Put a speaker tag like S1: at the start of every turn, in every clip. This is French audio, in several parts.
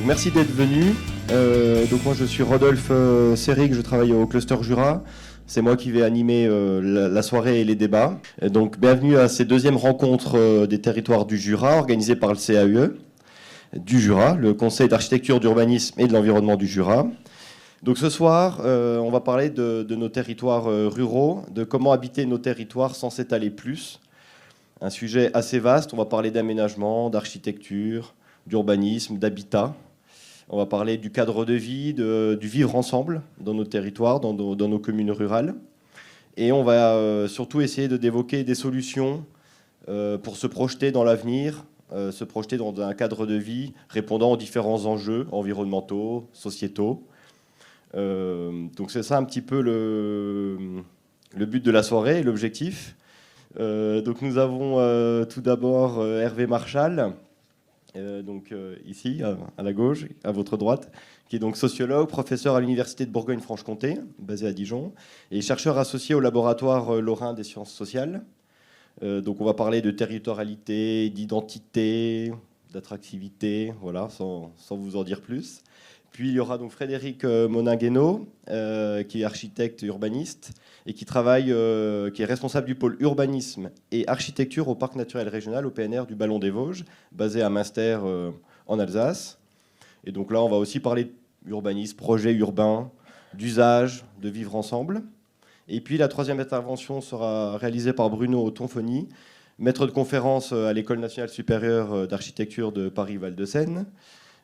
S1: Merci d'être venu. Donc moi je suis Rodolphe Seyrig, je travaille au Cluster Jura. C'est moi qui vais animer la soirée et les débats. Donc bienvenue à ces deuxièmes rencontres des territoires du Jura, organisées par le CAUE du Jura, le Conseil d'architecture, d'urbanisme et de l'environnement du Jura. Donc ce soir, on va parler de nos territoires ruraux, de comment habiter nos territoires sans s'étaler plus. Un sujet assez vaste, on va parler d'aménagement, d'architecture, d'urbanisme, d'habitat. On va parler du cadre de vie, du vivre ensemble dans nos territoires, dans nos communes rurales. Et on va surtout essayer d'évoquer des solutions pour se projeter dans l'avenir, se projeter dans un cadre de vie répondant aux différents enjeux environnementaux, sociétaux. Donc c'est ça un petit peu le but de la soirée, l'objectif. Donc nous avons tout d'abord Hervé Marchal, ici, à la gauche, à votre droite, qui est donc sociologue, professeur à l'Université de Bourgogne-Franche-Comté, basé à Dijon, et chercheur associé au laboratoire Lorrain des sciences sociales. Donc on va parler de territorialité, d'identité, d'attractivité, voilà, sans vous en dire plus. Puis il y aura donc Frédéric Monin-Guénaud, qui est architecte urbaniste et qui est responsable du pôle urbanisme et architecture au parc naturel régional, au PNR du Ballon des Vosges, basé à Münster en Alsace. Et donc là, on va aussi parler d'urbanisme, projet urbain, d'usage, de vivre ensemble. Et puis la troisième intervention sera réalisée par Bruno Tonfoni, maître de conférence à l'École nationale supérieure d'architecture de Paris-Val-de-Seine,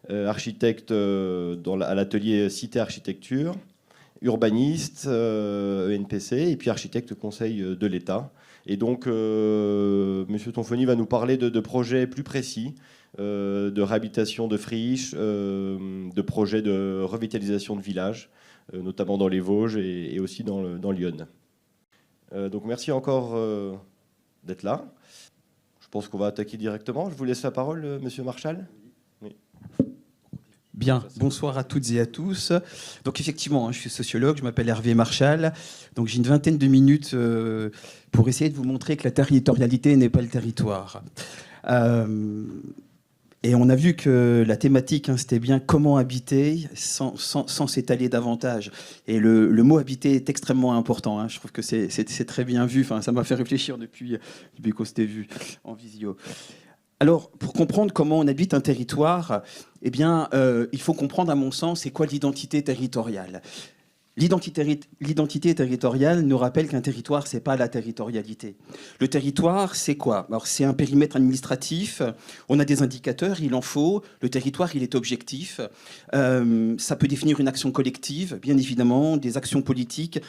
S1: architecte à l'atelier Cité Architecture, urbaniste, ENPC, et puis architecte conseil de l'État. Et donc, M. Tonfoni va nous parler de projets plus précis, de réhabilitation de friches, de projets de revitalisation de villages, notamment dans les Vosges et aussi dans l'Yonne. Donc merci encore d'être là. Je pense qu'on va attaquer directement. Je vous laisse la parole, M. Marchal. Oui.
S2: Bien, bonsoir à toutes et à tous. Donc effectivement, je suis sociologue, je m'appelle Hervé Marchal. Donc j'ai une vingtaine de minutes pour essayer de vous montrer que la territorialité n'est pas le territoire. Et on a vu que la thématique, c'était bien comment habiter sans s'étaler davantage. Et le mot habiter est extrêmement important. Je trouve que c'est très bien vu. Enfin, ça m'a fait réfléchir depuis qu'on s'était vu en visio. Alors, pour comprendre comment on habite un territoire, eh bien, il faut comprendre, à mon sens, c'est quoi l'identité territoriale. L'identité territoriale nous rappelle qu'un territoire, c'est pas la territorialité. Le territoire, c'est quoi? Alors, c'est un périmètre administratif. On a des indicateurs, il en faut. Le territoire, il est objectif. Ça peut définir une action collective, bien évidemment, des actions politiques.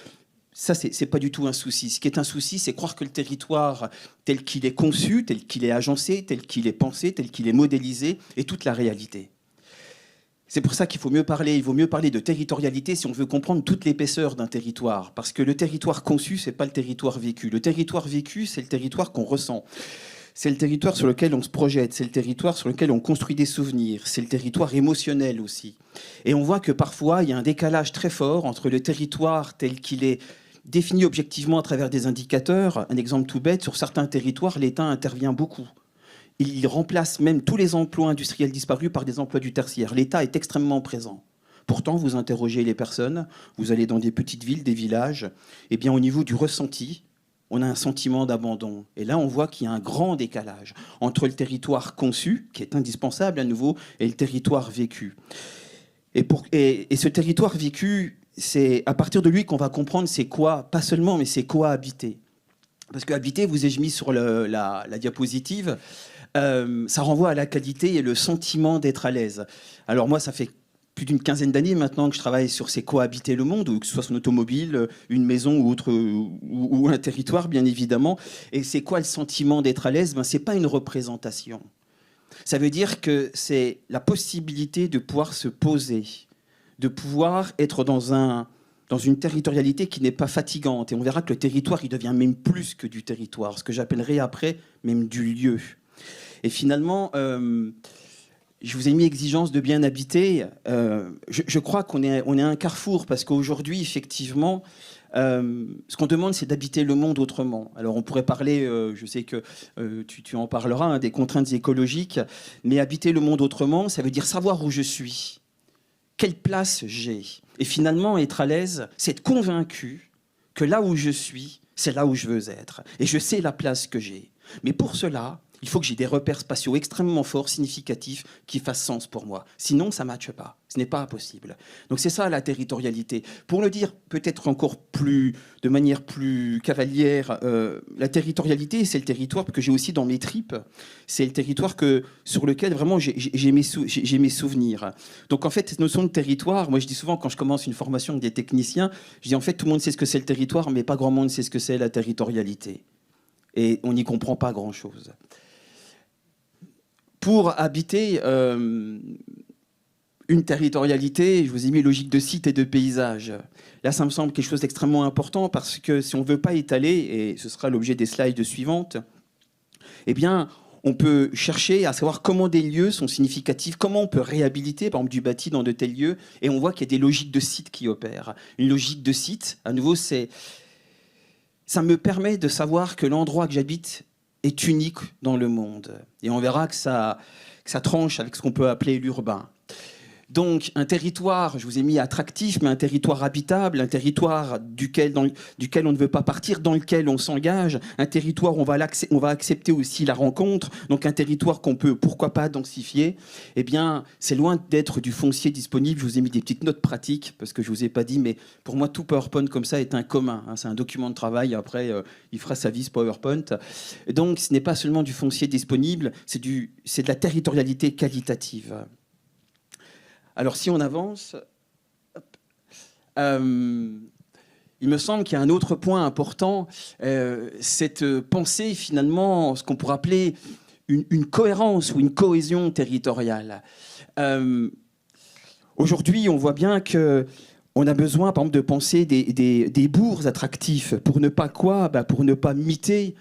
S2: Ça, c'est pas du tout un souci. Ce qui est un souci, c'est croire que le territoire, tel qu'il est conçu, tel qu'il est agencé, tel qu'il est pensé, tel qu'il est modélisé, est toute la réalité. C'est pour ça qu'il vaut mieux parler de territorialité si on veut comprendre toute l'épaisseur d'un territoire. Parce que le territoire conçu, c'est pas le territoire vécu. Le territoire vécu, c'est le territoire qu'on ressent. C'est le territoire sur lequel on se projette, c'est le territoire sur lequel on construit des souvenirs, c'est le territoire émotionnel aussi. Et on voit que parfois, il y a un décalage très fort entre le territoire tel qu'il est défini objectivement à travers des indicateurs. Un exemple tout bête, sur certains territoires, l'État intervient beaucoup. Il remplace même tous les emplois industriels disparus par des emplois du tertiaire. L'État est extrêmement présent. Pourtant, vous interrogez les personnes, vous allez dans des petites villes, des villages, et bien au niveau du ressenti, on a un sentiment d'abandon. Et là, on voit qu'il y a un grand décalage entre le territoire conçu, qui est indispensable à nouveau, et le territoire vécu. Et ce territoire vécu, c'est à partir de lui qu'on va comprendre c'est quoi, pas seulement, mais c'est quoi habiter. Parce que habiter, vous ai-je mis sur la diapositive, ça renvoie à la qualité et le sentiment d'être à l'aise. Alors moi, ça fait plus d'une quinzaine d'années maintenant que je travaille sur c'est quoi habiter le monde, que ce soit son automobile, une maison ou un territoire, bien évidemment. Et c'est quoi le sentiment d'être à l'aise? C'est pas une représentation. Ça veut dire que c'est la possibilité de pouvoir se poser, de pouvoir être dans une territorialité qui n'est pas fatigante. Et on verra que le territoire, il devient même plus que du territoire, ce que j'appellerai après même du lieu. Et finalement, je vous ai mis exigence de bien habiter. Je crois qu'on est à un carrefour, parce qu'aujourd'hui, effectivement, Ce qu'on demande, c'est d'habiter le monde autrement. Alors on pourrait parler, je sais que tu en parleras, hein, des contraintes écologiques, mais habiter le monde autrement, ça veut dire savoir où je suis, quelle place j'ai. Et finalement, être à l'aise, c'est être convaincu que là où je suis, c'est là où je veux être. Et je sais la place que j'ai. Mais pour cela, il faut que j'ai des repères spatiaux extrêmement forts, significatifs, qui fassent sens pour moi. Sinon, ça ne matche pas. Ce n'est pas possible. Donc c'est ça la territorialité. Pour le dire peut-être encore plus, de manière plus cavalière, la territorialité, c'est le territoire que j'ai aussi dans mes tripes. C'est le territoire sur lequel vraiment j'ai mes souvenirs. Donc en fait, cette notion de territoire, moi je dis souvent quand je commence une formation avec des techniciens, je dis en fait tout le monde sait ce que c'est le territoire, mais pas grand monde sait ce que c'est la territorialité. Et on n'y comprend pas grand-chose. Pour habiter une territorialité, je vous ai mis logique de site et de paysage. Là, ça me semble quelque chose d'extrêmement important parce que si on ne veut pas étaler, et ce sera l'objet des slides suivantes, eh bien, on peut chercher à savoir comment des lieux sont significatifs, comment on peut réhabiliter, par exemple, du bâti dans de tels lieux, et on voit qu'il y a des logiques de site qui opèrent. Une logique de site, à nouveau, ça me permet de savoir que l'endroit que j'habite est unique dans le monde. Et on verra que ça tranche avec ce qu'on peut appeler l'urbain. Donc, un territoire, je vous ai mis attractif, mais un territoire habitable, un territoire duquel on ne veut pas partir, dans lequel on s'engage, un territoire où on va accepter aussi la rencontre, donc un territoire qu'on peut, pourquoi pas, densifier. Eh bien, c'est loin d'être du foncier disponible. Je vous ai mis des petites notes pratiques, parce que je ne vous ai pas dit, mais pour moi, tout PowerPoint comme ça est un commun. Hein, c'est un document de travail. Après, il fera sa vie, ce PowerPoint. Et donc, ce n'est pas seulement du foncier disponible, c'est de la territorialité qualitative. Alors, si on avance, il me semble qu'il y a un autre point important, cette pensée, finalement, ce qu'on pourrait appeler une cohérence ou une cohésion territoriale. Aujourd'hui, on voit bien qu'on a besoin, par exemple, de penser des bourgs attractifs. Pour ne pas quoi ? Pour ne pas miter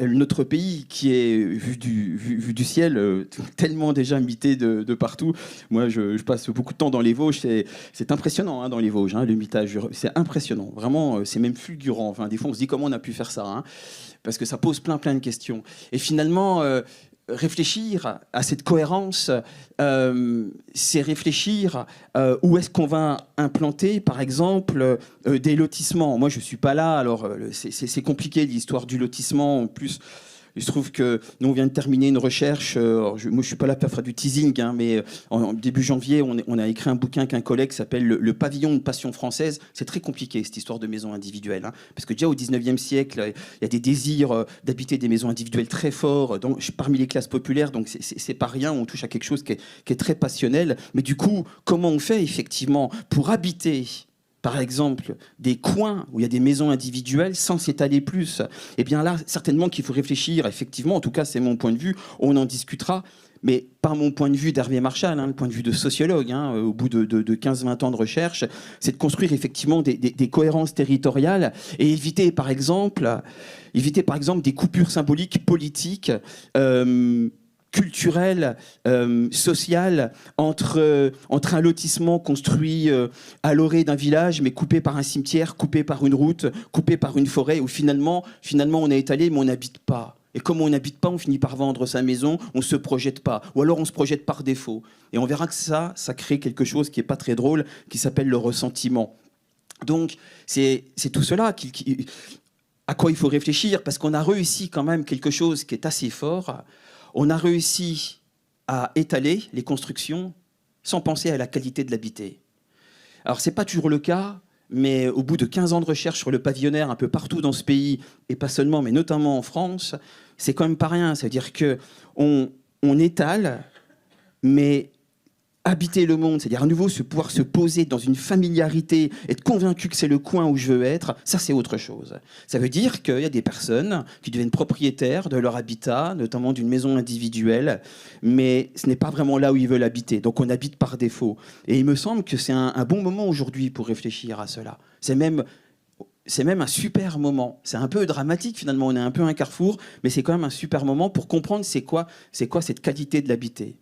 S2: notre pays qui est, vu du ciel, tellement déjà mité de partout. Moi, je passe beaucoup de temps dans les Vosges. C'est impressionnant, hein, dans les Vosges, hein, le mitage. C'est impressionnant. Vraiment, c'est même fulgurant. Enfin, des fois, on se dit comment on a pu faire ça, hein, parce que ça pose plein de questions. Et finalement, réfléchir à cette cohérence, c'est réfléchir où est-ce qu'on va implanter, par exemple, des lotissements. Moi, je ne suis pas là, alors c'est compliqué l'histoire du lotissement. En plus, il se trouve que nous, on vient de terminer une recherche. Moi, je ne suis pas là pour faire du teasing, hein, mais en début janvier, on a écrit un bouquin qu'un collègue s'appelle le pavillon de passion française. C'est très compliqué, cette histoire de maison individuelle. Hein, parce que déjà, au 19e siècle, il y a des désirs d'habiter des maisons individuelles très forts parmi les classes populaires. Donc, c'est pas rien. On touche à quelque chose qui est très passionnel. Mais du coup, comment on fait, effectivement, pour habiter par exemple, des coins où il y a des maisons individuelles sans s'étaler plus, eh bien là, certainement qu'il faut réfléchir, effectivement, en tout cas, c'est mon point de vue, on en discutera, mais par mon point de vue d'Hervé Marchal, hein, le point de vue de sociologue, hein, au bout de 15-20 ans de recherche, c'est de construire effectivement des cohérences territoriales et éviter, par exemple, des coupures symboliques politiques, culturelle, sociale, entre un lotissement construit à l'orée d'un village, mais coupé par un cimetière, coupé par une route, coupé par une forêt, où finalement on est étalé, mais on n'habite pas. Et comme on n'habite pas, on finit par vendre sa maison, on ne se projette pas. Ou alors on se projette par défaut. Et on verra que ça crée quelque chose qui n'est pas très drôle, qui s'appelle le ressentiment. Donc, c'est tout cela à quoi il faut réfléchir, parce qu'on a réussi quand même quelque chose qui est assez fort. On a réussi à étaler les constructions sans penser à la qualité de l'habité. Alors, ce n'est pas toujours le cas, mais au bout de 15 ans de recherche sur le pavillonnaire un peu partout dans ce pays, et pas seulement, mais notamment en France, c'est quand même pas rien. C'est-à-dire qu'on étale, mais habiter le monde, c'est-à-dire à nouveau pouvoir se poser dans une familiarité, être convaincu que c'est le coin où je veux être, ça c'est autre chose. Ça veut dire qu'il y a des personnes qui deviennent propriétaires de leur habitat, notamment d'une maison individuelle, mais ce n'est pas vraiment là où ils veulent habiter. Donc on habite par défaut. Et il me semble que c'est un bon moment aujourd'hui pour réfléchir à cela. C'est même un super moment. C'est un peu dramatique finalement, on est un peu un carrefour, mais c'est quand même un super moment pour comprendre c'est quoi cette qualité de l'habiter.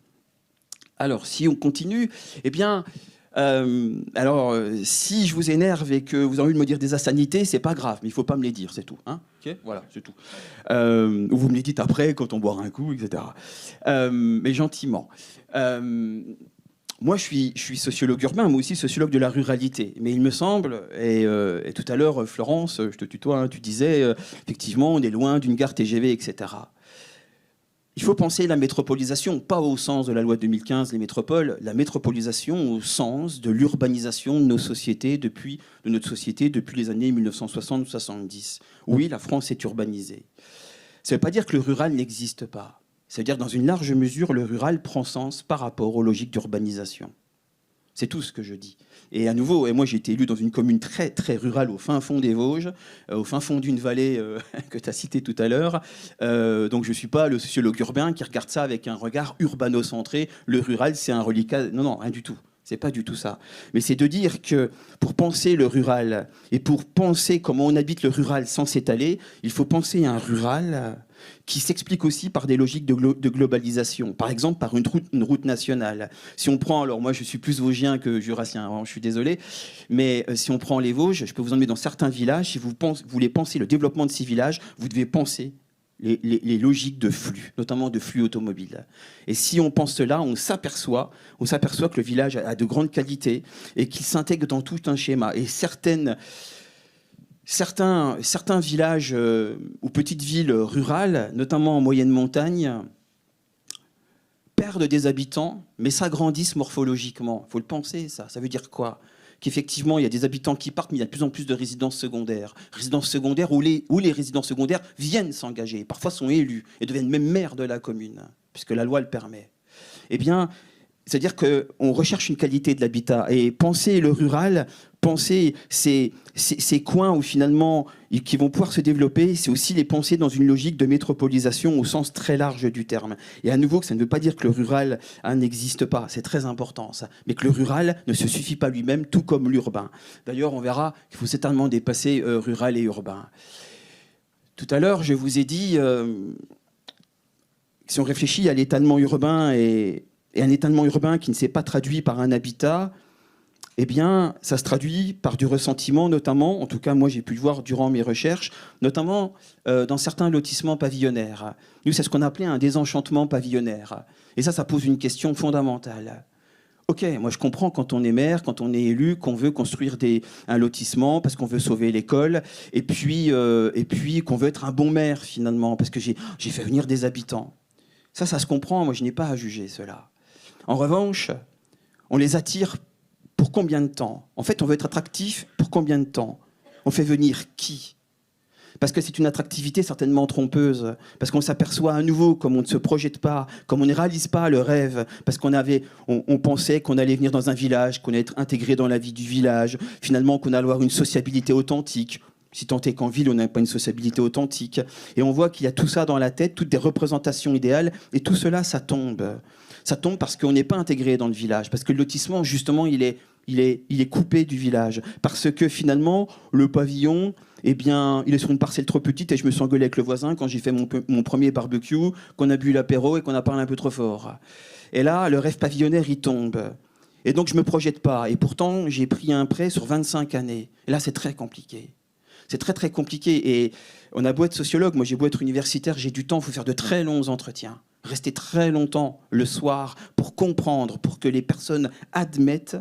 S2: Alors, si on continue, eh bien, Si je vous énerve et que vous avez envie de me dire des insanités, c'est pas grave, mais il faut pas me les dire, c'est tout. Hein, okay, voilà, c'est tout. Ou vous me les dites après, quand on boira un coup, etc. Mais gentiment. Moi, je suis sociologue urbain, mais aussi sociologue de la ruralité. Mais il me semble, et tout à l'heure, Florence, je te tutoie, hein, tu disais, effectivement, on est loin d'une gare TGV, etc. Il faut penser la métropolisation, pas au sens de la loi de 2015, les métropoles, la métropolisation au sens de l'urbanisation de nos sociétés, de notre société depuis les années 1960-70. Oui, la France est urbanisée. Ça ne veut pas dire que le rural n'existe pas. C'est-à-dire, dans une large mesure, le rural prend sens par rapport aux logiques d'urbanisation. C'est tout ce que je dis. Et à nouveau, et moi j'ai été élu dans une commune très, très rurale au fin fond des Vosges, au fin fond d'une vallée que tu as citée tout à l'heure. Donc je ne suis pas le sociologue urbain qui regarde ça avec un regard urbano-centré. Le rural, c'est un reliquat. Non, non, rien du tout. C'est pas du tout ça. Mais c'est de dire que pour penser le rural et pour penser comment on habite le rural sans s'étaler, il faut penser un rural qui s'explique aussi par des logiques de globalisation. Par exemple, par une route nationale. Si on prend, alors moi je suis plus vosgien que jurassien, hein, je suis désolé, mais si on prend les Vosges, je peux vous emmener dans certains villages. Si vous voulez penser le développement de ces villages, vous devez penser les logiques de flux, notamment de flux automobiles. Et si on pense cela, on s'aperçoit que le village a de grandes qualités et qu'il s'intègre dans tout un schéma. Et certains villages ou petites villes rurales, notamment en moyenne montagne, perdent des habitants, mais s'agrandissent morphologiquement. Il faut le penser, ça. Ça veut dire quoi ? Qu'effectivement, il y a des habitants qui partent, mais il y a de plus en plus de résidences secondaires. Résidences secondaires où les résidents secondaires viennent s'engager, parfois sont élus et deviennent même maires de la commune, puisque la loi le permet. Eh bien, c'est-à-dire qu'on recherche une qualité de l'habitat. Et penser le rural, penser ces coins où finalement qui vont pouvoir se développer, c'est aussi les penser dans une logique de métropolisation au sens très large du terme. Et à nouveau, ça ne veut pas dire que le rural n'existe pas, c'est très important ça, mais que le rural ne se suffit pas lui-même, tout comme l'urbain. D'ailleurs, on verra qu'il faut certainement dépasser rural et urbain. Tout à l'heure, je vous ai dit, si on réfléchit à l'étalement urbain et un étalement urbain qui ne s'est pas traduit par un habitat, eh bien, ça se traduit par du ressentiment, notamment, en tout cas, moi, j'ai pu le voir durant mes recherches, notamment dans certains lotissements pavillonnaires. Nous, c'est ce qu'on appelait un désenchantement pavillonnaire. Et ça pose une question fondamentale. Ok, moi, je comprends quand on est maire, quand on est élu, qu'on veut construire un lotissement parce qu'on veut sauver l'école, et puis qu'on veut être un bon maire, finalement, parce que j'ai fait venir des habitants. Ça se comprend, moi, je n'ai pas à juger cela. En revanche, on les attire pour combien de temps ? En fait, on veut être attractif pour combien de temps ? On fait venir qui ? Parce que c'est une attractivité certainement trompeuse, parce qu'on s'aperçoit à nouveau, comme on ne se projette pas, comme on ne réalise pas le rêve, parce on pensait qu'on allait venir dans un village, qu'on allait être intégré dans la vie du village, finalement qu'on allait avoir une sociabilité authentique, si tant est qu'en ville, on n'a pas une sociabilité authentique. Et on voit qu'il y a tout ça dans la tête, toutes des représentations idéales, et tout cela, ça tombe. Ça tombe parce qu'on n'est pas intégré dans le village, parce que le lotissement, justement, il est coupé du village, parce que finalement, le pavillon, eh bien, il est sur une parcelle trop petite, et je me suis engueulé avec le voisin quand j'ai fait mon premier barbecue, qu'on a bu l'apéro et qu'on a parlé un peu trop fort. Et là, le rêve pavillonnaire, il tombe. Et donc, je ne me projette pas. Et pourtant, j'ai pris un prêt sur 25 années. Et là, c'est très compliqué. C'est très, très compliqué. Et on a beau être sociologue, moi j'ai beau être universitaire, j'ai du temps, il faut faire de très longs entretiens. Rester très longtemps le soir pour comprendre, pour que les personnes admettent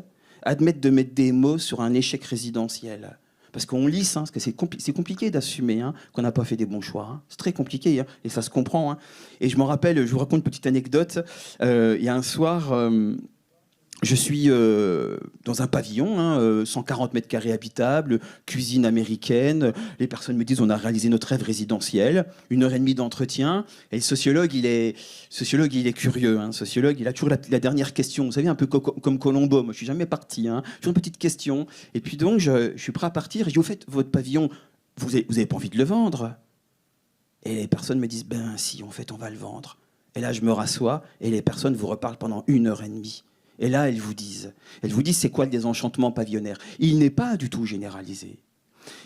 S2: de mettre des mots sur un échec résidentiel. Parce qu'on lisse, parce que c'est compliqué d'assumer qu'on n'a pas fait des bons choix. C'est très compliqué, et ça se comprend. Et je me rappelle, je vous raconte une petite anecdote. Il y a un soir... je suis dans un pavillon, 140 mètres carrés habitable, cuisine américaine. Les personnes me disent on a réalisé notre rêve résidentiel. 1h30 d'entretien. Et le sociologue, il est curieux. Le sociologue, il a toujours la dernière question. Vous savez, un peu comme Colombo. Moi, je suis jamais parti. J'ai une petite question. Et puis donc, je suis prêt à partir. Et je dis au fait, votre pavillon, vous avez pas envie de le vendre ? Et les personnes me disent ben si, en fait, on va le vendre. Et là, je me rassois et les personnes vous reparlent pendant 1h30. Et là, elles vous disent, c'est quoi le désenchantement pavillonnaire ? Il n'est pas du tout généralisé.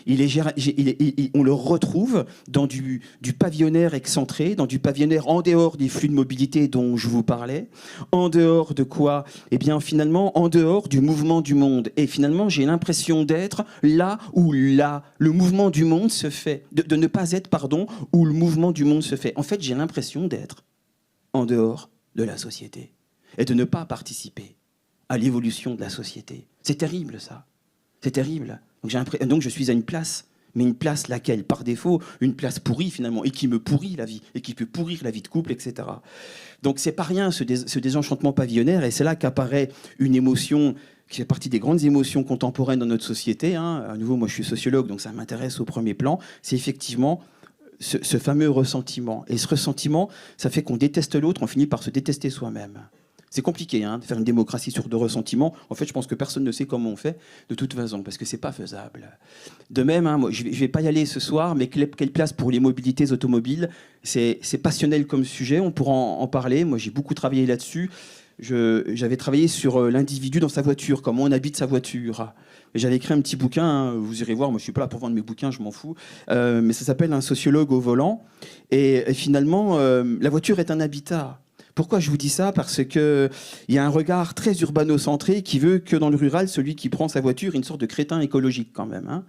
S2: On le retrouve dans du pavillonnaire excentré, dans du pavillonnaire en dehors des flux de mobilité dont je vous parlais, en dehors de quoi? Eh bien, finalement, en dehors du mouvement du monde. Et finalement, j'ai l'impression d'être là où le mouvement du monde se fait, de ne pas être, pardon, où le mouvement du monde se fait. En fait, j'ai l'impression d'être en dehors de la société et de ne pas participer à l'évolution de la société. C'est terrible, ça. C'est terrible. Donc je suis à une place, mais une place laquelle, par défaut, une place pourrie finalement, et qui me pourrit la vie, et qui peut pourrir la vie de couple, etc. Donc c'est pas rien ce désenchantement pavillonnaire, et c'est là qu'apparaît une émotion qui fait partie des grandes émotions contemporaines dans notre société. À nouveau, moi je suis sociologue, donc ça m'intéresse au premier plan. C'est effectivement ce fameux ressentiment. Et ce ressentiment, ça fait qu'on déteste l'autre, on finit par se détester soi-même. C'est compliqué de faire une démocratie sur deux ressentiments. En fait, je pense que personne ne sait comment on fait de toute façon, parce que c'est pas faisable. De même, moi, je vais pas y aller ce soir, mais quelle place pour les mobilités automobiles? C'est passionnel comme sujet, on pourra en parler. Moi, j'ai beaucoup travaillé là-dessus. J'avais travaillé sur l'individu dans sa voiture, comment on habite sa voiture. J'avais écrit un petit bouquin, vous irez voir, moi je suis pas là pour vendre mes bouquins, je m'en fous, mais ça s'appelle Un sociologue au volant. Et finalement, la voiture est un habitat. Pourquoi je vous dis ça? Parce qu'il y a un regard très urbano-centré qui veut que dans le rural, celui qui prend sa voiture est une sorte de crétin écologique quand même.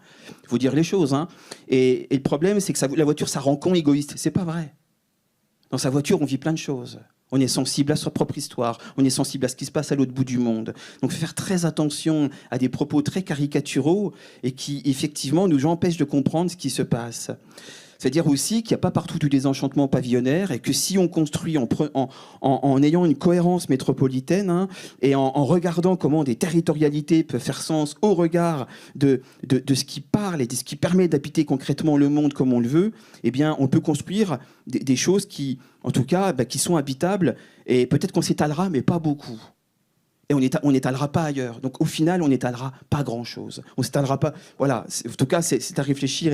S2: Il faut dire les choses. Et le problème, c'est que la voiture, ça rend con, égoïste. C'est pas vrai. Dans sa voiture, on vit plein de choses. On est sensible à sa propre histoire. On est sensible à ce qui se passe à l'autre bout du monde. Donc, il faut faire très attention à des propos très caricaturaux et qui, effectivement, nous empêchent de comprendre ce qui se passe. C'est-à-dire aussi qu'il n'y a pas partout du désenchantement pavillonnaire et que si on construit en ayant une cohérence métropolitaine et en regardant comment des territorialités peuvent faire sens au regard de ce qui parle et de ce qui permet d'habiter concrètement le monde comme on le veut, eh bien, on peut construire des choses qui, en tout cas, qui sont habitables et peut-être qu'on s'étalera, mais pas beaucoup. Et on n'étalera pas ailleurs. Donc au final, on n'étalera pas grand-chose. On s'étalera pas. Voilà. En tout cas, c'est à réfléchir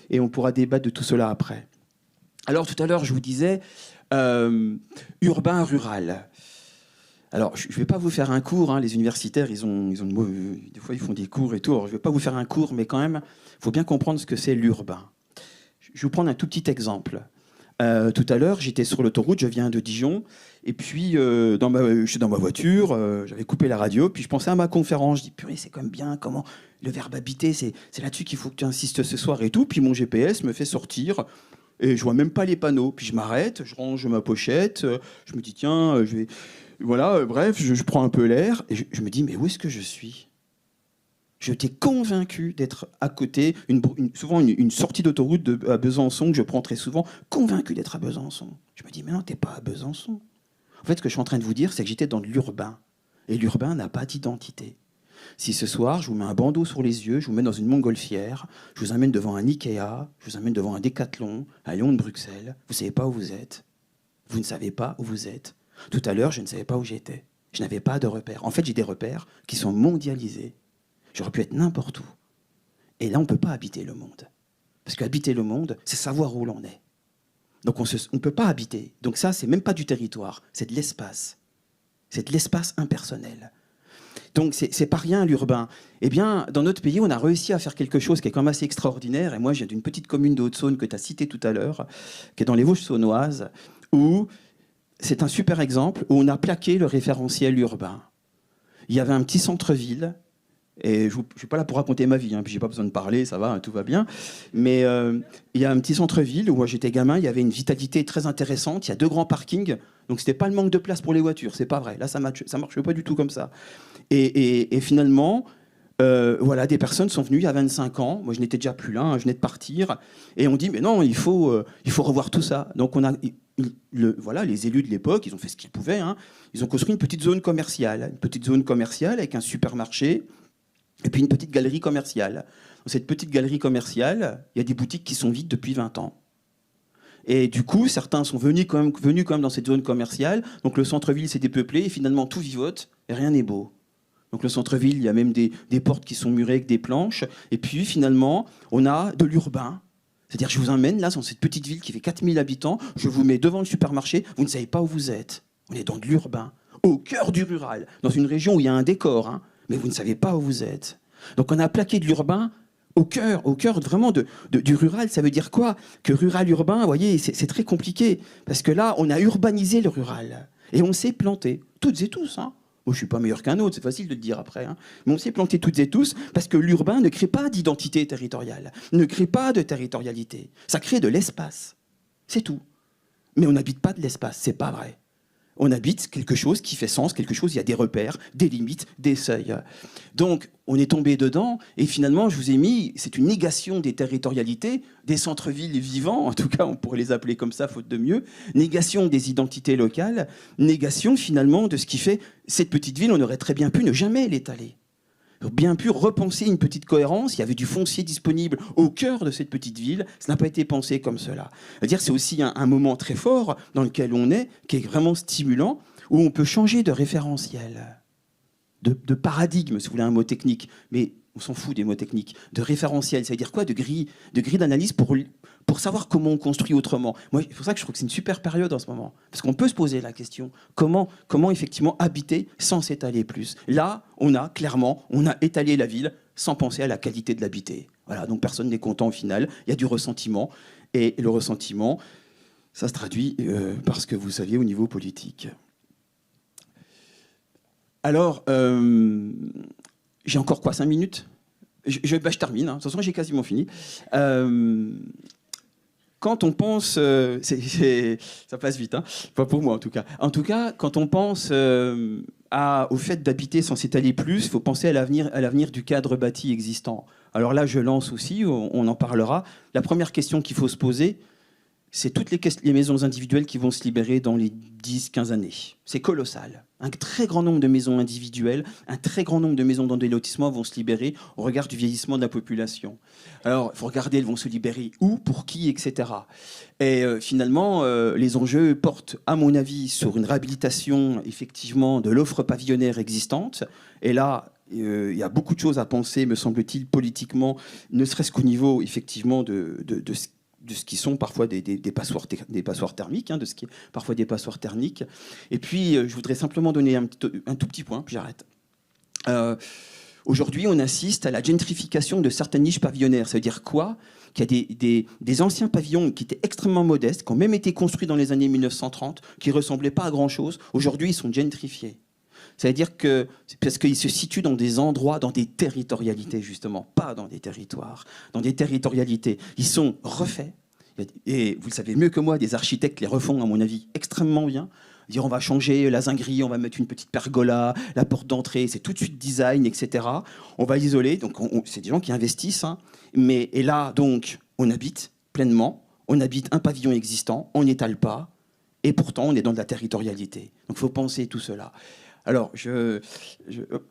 S2: et on pourra débattre de tout cela après. Alors tout à l'heure, je vous disais urbain-rural. Alors je ne vais pas vous faire un cours. Les universitaires, des fois ils font des cours et tout. Alors, je ne vais pas vous faire un cours, mais quand même, il faut bien comprendre ce que c'est l'urbain. Je vais vous prendre un tout petit exemple. Tout à l'heure, j'étais sur l'autoroute, je viens de Dijon, et puis j'étais dans ma voiture, j'avais coupé la radio, puis je pensais à ma conférence. Je dis, purée, c'est quand même bien, comment le verbe habiter, c'est là-dessus qu'il faut que tu insistes ce soir et tout. Puis mon GPS me fait sortir, et je vois même pas les panneaux. Puis je m'arrête, je range ma pochette, je me dis, tiens, je vais... Voilà, bref, je prends un peu l'air, et je me dis, mais où est-ce que je suis ? J'étais convaincu d'être à côté, souvent une sortie d'autoroute à Besançon, que je prends très souvent, convaincu d'être à Besançon. Je me dis, mais non, t'es pas à Besançon. En fait, ce que je suis en train de vous dire, c'est que j'étais dans l'urbain. Et l'urbain n'a pas d'identité. Si ce soir, je vous mets un bandeau sur les yeux, je vous mets dans une montgolfière, je vous amène devant un Ikea, je vous amène devant un Décathlon, à Lyon de Bruxelles, vous ne savez pas où vous êtes. Vous ne savez pas où vous êtes. Tout à l'heure, je ne savais pas où j'étais. Je n'avais pas de repères. En fait, j'ai des repères qui sont mondialisés. J'aurais pu être n'importe où. Et là, on ne peut pas habiter le monde. Parce qu'habiter le monde, c'est savoir où l'on est. Donc on ne peut pas habiter. Donc ça, c'est même pas du territoire, c'est de l'espace. C'est de l'espace impersonnel. Donc c'est pas rien l'urbain. Eh bien, dans notre pays, on a réussi à faire quelque chose qui est quand même assez extraordinaire. Et moi, je viens d'une petite commune de Haute-Saône que tu as citée tout à l'heure, qui est dans les Vosges saônoises, où c'est un super exemple, où on a plaqué le référentiel urbain. Il y avait un petit centre-ville. Et je ne suis pas là pour raconter ma vie, puis j'ai pas besoin de parler, ça va, tout va bien. Mais il y a un petit centre-ville où moi j'étais gamin, il y avait une vitalité très intéressante, il y a 2 grands parkings, donc c'était pas le manque de place pour les voitures, c'est pas vrai. Là, ça marche pas du tout comme ça. Et finalement, voilà, des personnes sont venues il y a 25 ans, moi je n'étais déjà plus là, je venais de partir, et on dit mais non, il faut revoir tout ça. Donc on a... voilà, les élus de l'époque, ils ont fait ce qu'ils pouvaient. Ils ont construit une petite zone commerciale avec un supermarché, et puis une petite galerie commerciale. Dans cette petite galerie commerciale, il y a des boutiques qui sont vides depuis 20 ans. Et du coup, certains sont venus quand même dans cette zone commerciale. Donc le centre-ville s'est dépeuplé et finalement tout vivote et rien n'est beau. Donc le centre-ville, il y a même des portes qui sont murées avec des planches. Et puis finalement, on a de l'urbain. C'est-à-dire je vous emmène là dans cette petite ville qui fait 4000 habitants. Je vous mets devant le supermarché. Vous ne savez pas où vous êtes. On est dans de l'urbain, au cœur du rural, dans une région où il y a un décor, mais vous ne savez pas où vous êtes. Donc on a plaqué de l'urbain au cœur vraiment du rural. Ça veut dire quoi? Que rural-urbain, vous voyez, c'est très compliqué. Parce que là, on a urbanisé le rural. Et on s'est planté, toutes et tous. Moi, je ne suis pas meilleur qu'un autre, c'est facile de le dire après. Mais on s'est planté toutes et tous parce que l'urbain ne crée pas d'identité territoriale, ne crée pas de territorialité. Ça crée de l'espace. C'est tout. Mais on n'habite pas de l'espace, c'est pas vrai. On habite quelque chose qui fait sens, quelque chose, il y a des repères, des limites, des seuils. Donc, on est tombé dedans, et finalement, je vous ai mis, c'est une négation des territorialités, des centres-villes vivants, en tout cas, on pourrait les appeler comme ça, faute de mieux, négation des identités locales, négation, finalement, de ce qui fait cette petite ville, on aurait très bien pu ne jamais l'étaler. Bien pu repenser une petite cohérence. Il y avait du foncier disponible au cœur de cette petite ville. Ça n'a pas été pensé comme cela. C'est-à-dire, c'est aussi un moment très fort dans lequel on est, qui est vraiment stimulant, où on peut changer de référentiel, de paradigme, si vous voulez un mot technique. Mais on s'en fout des mots techniques. De référentiel, ça veut dire quoi? De grille d'analyse pour savoir comment on construit autrement. Moi, c'est pour ça que je trouve que c'est une super période en ce moment. Parce qu'on peut se poser la question, comment effectivement habiter sans s'étaler plus? Là, on a étalé la ville sans penser à la qualité de l'habiter. Voilà, donc personne n'est content au final. Il y a du ressentiment. Et le ressentiment, ça se traduit par ce que vous saviez au niveau politique. Alors, j'ai encore quoi, 5 minutes? Je termine, de toute façon j'ai quasiment fini. Quand on pense, ça passe vite, pas pour moi en tout cas. En tout cas, quand on pense au fait d'habiter sans s'étaler plus, il faut penser à l'avenir du cadre bâti existant. Alors là, je lance aussi, on en parlera. La première question qu'il faut se poser, c'est toutes les maisons individuelles qui vont se libérer dans les 10-15 années. C'est colossal. Un très grand nombre de maisons individuelles, un très grand nombre de maisons dans des lotissements vont se libérer au regard du vieillissement de la population. Alors, il faut regarder, elles vont se libérer où, pour qui, etc. Et finalement, les enjeux portent, à mon avis, sur une réhabilitation, effectivement, de l'offre pavillonnaire existante. Et là, il y a beaucoup de choses à penser, me semble-t-il, politiquement, ne serait-ce qu'au niveau, effectivement, de ce qui sont parfois des passoires thermiques, de ce qui est parfois des passoires thermiques. Et puis, je voudrais simplement donner un tout petit point, puis j'arrête. Aujourd'hui, on assiste à la gentrification de certaines niches pavillonnaires. Ça veut dire quoi? Qu'il y a des anciens pavillons qui étaient extrêmement modestes, qui ont même été construits dans les années 1930, qui ne ressemblaient pas à grand-chose. Aujourd'hui, ils sont gentrifiés. C'est-à-dire que, parce qu'ils se situent dans des endroits, dans des territorialités, justement, pas dans des territoires, dans des territorialités. Ils sont refaits, et vous le savez mieux que moi, des architectes les refont, à mon avis, extrêmement bien. Dire on va changer la zinguerie, on va mettre une petite pergola, la porte d'entrée, c'est tout de suite design, etc. On va isoler, donc c'est des gens qui investissent. Et là, donc, on habite pleinement, on habite un pavillon existant, on n'étale pas, et pourtant, on est dans de la territorialité. Donc, il faut penser tout cela. Alors,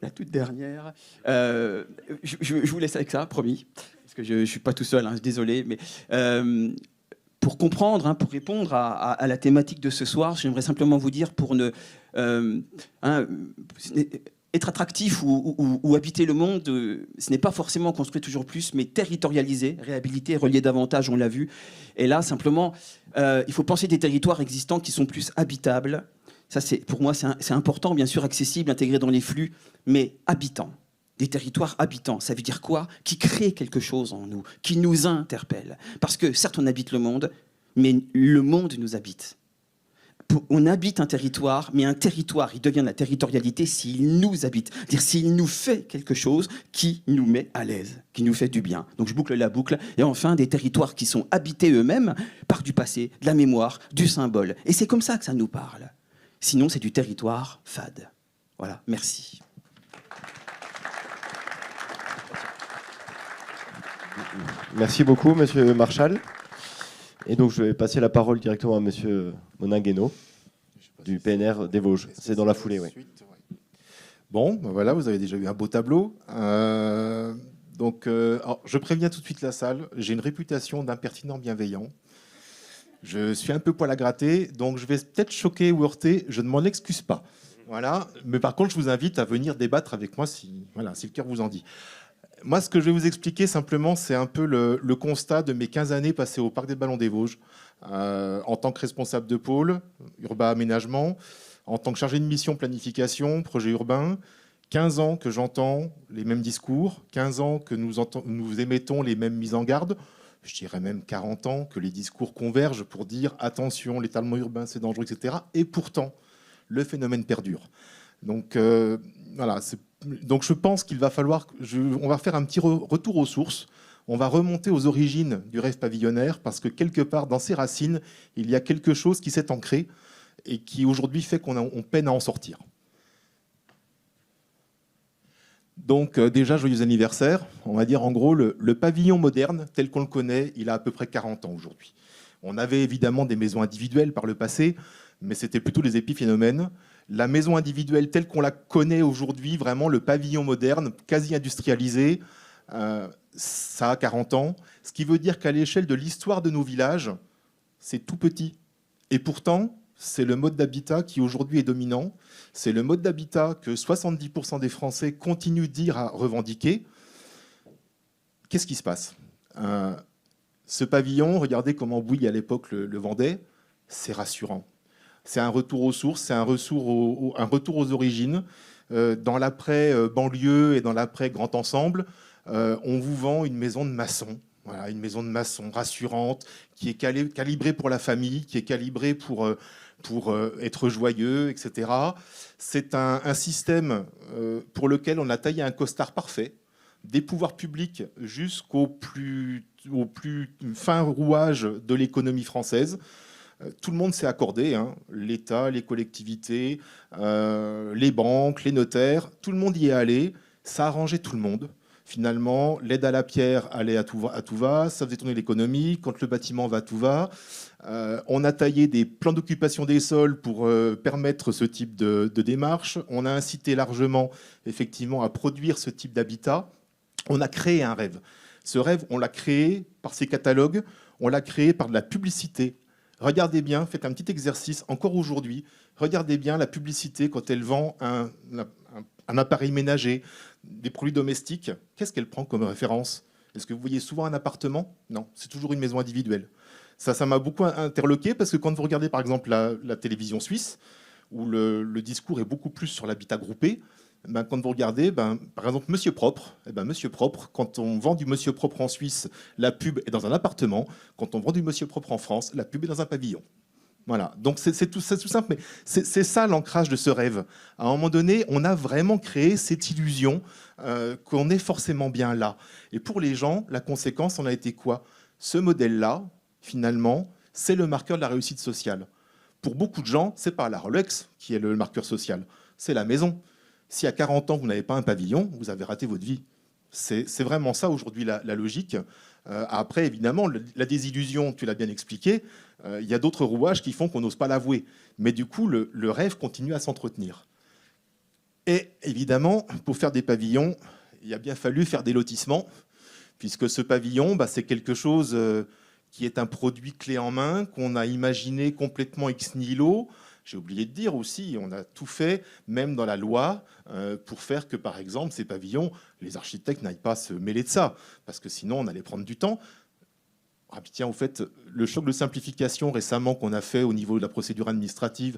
S2: la toute dernière, je vous laisse avec ça, promis, parce que je ne suis pas tout seul, désolé, mais pour comprendre, pour répondre à la thématique de ce soir, j'aimerais simplement vous dire, pour être attractif ou habiter le monde, ce n'est pas forcément construire toujours plus, mais territorialiser, réhabiliter, relier davantage, on l'a vu. Et là, simplement, il faut penser des territoires existants qui sont plus habitables. Ça, pour moi, c'est important, bien sûr, accessible, intégré dans les flux, mais habitants. Des territoires habitants, ça veut dire quoi? Qui créent quelque chose en nous, qui nous interpelle. Parce que, certes, on habite le monde, mais le monde nous habite. On habite un territoire, mais un territoire, il devient de la territorialité s'il nous habite. C'est-à-dire s'il nous fait quelque chose qui nous met à l'aise, qui nous fait du bien. Donc je boucle la boucle. Et enfin, des territoires qui sont habités eux-mêmes par du passé, de la mémoire, du symbole. Et c'est comme ça que ça nous parle. Sinon, c'est du territoire fade. Voilà, merci.
S1: Merci beaucoup, Monsieur Marchal. Et donc, je vais passer la parole directement à Monsieur Monin-Guénaud, du PNR des Vosges. C'est dans la foulée, oui.
S3: Bon, ben voilà, vous avez déjà eu un beau tableau. Alors, je préviens tout de suite la salle. J'ai une réputation d'impertinent bienveillant. Je suis un peu poil à gratter, donc je vais peut-être choquer ou heurter. Je ne m'en excuse pas. Voilà. Mais par contre, je vous invite à venir débattre avec moi si le cœur vous en dit. Moi, ce que je vais vous expliquer simplement, c'est un peu le constat de mes 15 années passées au Parc des Ballons des Vosges, en tant que responsable de pôle, urbain aménagement, en tant que chargé de mission planification, projet urbain, 15 ans que j'entends les mêmes discours, 15 ans que nous émettons les mêmes mises en garde, je dirais même 40 ans que les discours convergent pour dire attention, l'étalement urbain c'est dangereux, etc. Et pourtant, le phénomène perdure. Donc voilà, donc je pense qu'il va falloir, on va faire un petit retour aux sources, on va remonter aux origines du rêve pavillonnaire parce que quelque part dans ses racines, il y a quelque chose qui s'est ancré et qui aujourd'hui fait qu'on peine à en sortir. Donc déjà, joyeux anniversaire. On va dire en gros, le pavillon moderne, tel qu'on le connaît, il a à peu près 40 ans aujourd'hui. On avait évidemment des maisons individuelles par le passé, mais c'était plutôt les épiphénomènes. La maison individuelle telle qu'on la connaît aujourd'hui, vraiment le pavillon moderne, quasi industrialisé, ça a 40 ans. Ce qui veut dire qu'à l'échelle de l'histoire de nos villages, c'est tout petit. Et pourtant, c'est le mode d'habitat qui aujourd'hui est dominant. C'est le mode d'habitat que 70% des Français continuent de dire à revendiquer. Qu'est-ce qui se passe ? Ce pavillon, regardez comment Bouygues à l'époque le vendait, c'est rassurant. C'est un retour aux sources, c'est un retour aux origines. Dans l'après-banlieue et dans l'après-grand ensemble, on vous vend une maison de maçon. Voilà, une maison de maçon rassurante, qui est calibrée pour la famille, qui est calibrée pour être joyeux, etc. C'est un système pour lequel on a taillé un costard parfait, des pouvoirs publics jusqu'au plus fin rouage de l'économie française. Tout le monde s'est accordé, hein, l'État, les collectivités, les banques, les notaires, tout le monde y est allé, ça a arrangé tout le monde. Finalement, l'aide à la pierre allait à tout va, ça faisait tourner l'économie, quand le bâtiment va, tout va. On a taillé des plans d'occupation des sols pour permettre ce type de démarche. On a incité largement, effectivement, à produire ce type d'habitat. On a créé un rêve. Ce rêve, on l'a créé par ces catalogues, on l'a créé par de la publicité. Regardez bien, faites un petit exercice, encore aujourd'hui, regardez bien la publicité quand elle vend un appareil ménager, des produits domestiques. Qu'est-ce qu'elle prend comme référence ? Est-ce que vous voyez souvent un appartement ? Non, c'est toujours une maison individuelle. Ça m'a beaucoup interloqué parce que quand vous regardez par exemple la télévision suisse, où le discours est beaucoup plus sur l'habitat groupé, quand vous regardez, par exemple, Monsieur Propre, Monsieur Propre, quand on vend du Monsieur Propre en Suisse, la pub est dans un appartement. Quand on vend du Monsieur Propre en France, la pub est dans un pavillon. Voilà, donc c'est tout simple, mais c'est ça l'ancrage de ce rêve. À un moment donné, on a vraiment créé cette illusion qu'on est forcément bien là. Et pour les gens, la conséquence, on a été quoi ? Ce modèle-là, finalement, c'est le marqueur de la réussite sociale. Pour beaucoup de gens, c'est pas la Rolex qui est le marqueur social, c'est la maison. Si à 40 ans, vous n'avez pas un pavillon, vous avez raté votre vie. C'est vraiment ça aujourd'hui la logique. Après, évidemment, la désillusion, tu l'as bien expliqué, il y a d'autres rouages qui font qu'on n'ose pas l'avouer. Mais du coup, le rêve continue à s'entretenir. Et évidemment, pour faire des pavillons, il a bien fallu faire des lotissements, puisque ce pavillon, c'est quelque chose qui est un produit clé en main, qu'on a imaginé complètement ex nihilo. J'ai oublié de dire aussi, on a tout fait, même dans la loi, pour faire que, par exemple, ces pavillons, les architectes n'aillent pas se mêler de ça, parce que sinon, on allait prendre du temps. Ah, tiens, au fait, le choc de simplification récemment qu'on a fait au niveau de la procédure administrative,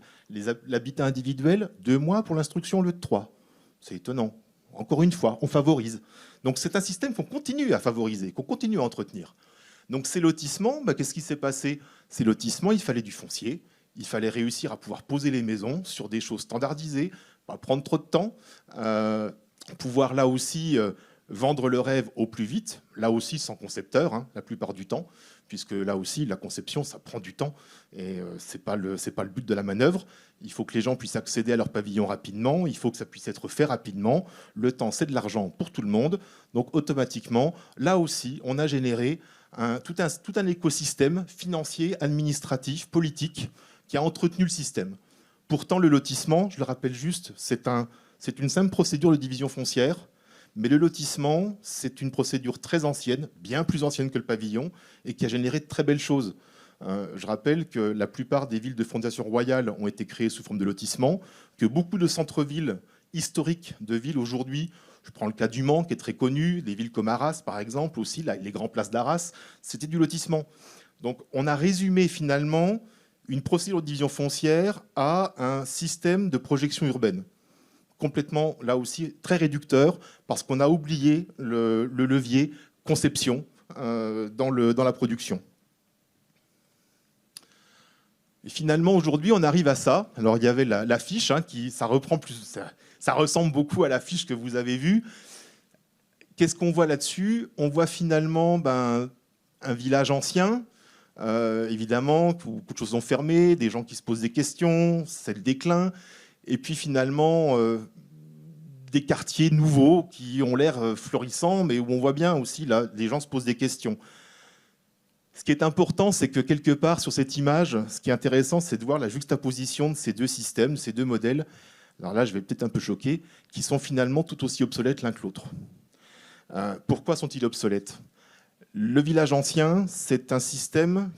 S3: l'habitat individuel, 2 mois pour l'instruction au lieu de 3. C'est étonnant. Encore une fois, on favorise. Donc c'est un système qu'on continue à favoriser, qu'on continue à entretenir. Donc ces lotissements, qu'est-ce qui s'est passé ? Ces lotissements, il fallait du foncier. Il fallait réussir à pouvoir poser les maisons sur des choses standardisées, pas prendre trop de temps, pouvoir là aussi vendre le rêve au plus vite, là aussi sans concepteur, hein, la plupart du temps, puisque là aussi la conception ça prend du temps et c'est pas le but de la manœuvre. Il faut que les gens puissent accéder à leur pavillon rapidement, il faut que ça puisse être fait rapidement. Le temps c'est de l'argent pour tout le monde, donc automatiquement là aussi on a généré tout un écosystème financier, administratif, politique qui a entretenu le système. Pourtant, le lotissement, je le rappelle juste, c'est une simple procédure de division foncière, mais le lotissement, c'est une procédure très ancienne, bien plus ancienne que le pavillon, et qui a généré de très belles choses. Je rappelle que la plupart des villes de fondation royale ont été créées sous forme de lotissement, que beaucoup de centres-villes historiques de villes aujourd'hui, je prends le cas du Mans, qui est très connu, des villes comme Arras, par exemple, aussi, les grandes places d'Arras, c'était du lotissement. Donc, on a résumé finalement une procédure de division foncière à un système de projection urbaine complètement, là aussi, très réducteur, parce qu'on a oublié le levier conception dans la production. Et finalement, aujourd'hui, on arrive à ça. Alors, il y avait l'affiche, ça ressemble beaucoup à l'affiche que vous avez vue. Qu'est-ce qu'on voit là-dessus? On voit finalement un village ancien, évidemment, beaucoup de choses ont fermé, des gens qui se posent des questions, c'est le déclin. Et puis finalement, des quartiers nouveaux qui ont l'air florissants, mais où on voit bien aussi, là, les gens se posent des questions. Ce qui est important, c'est que quelque part, sur cette image, ce qui est intéressant, c'est de voir la juxtaposition de ces deux systèmes, ces deux modèles. Alors là, je vais peut-être un peu choquer, qui sont finalement tout aussi obsolètes l'un que l'autre. Pourquoi sont-ils obsolètes? Le village ancien, c'est un système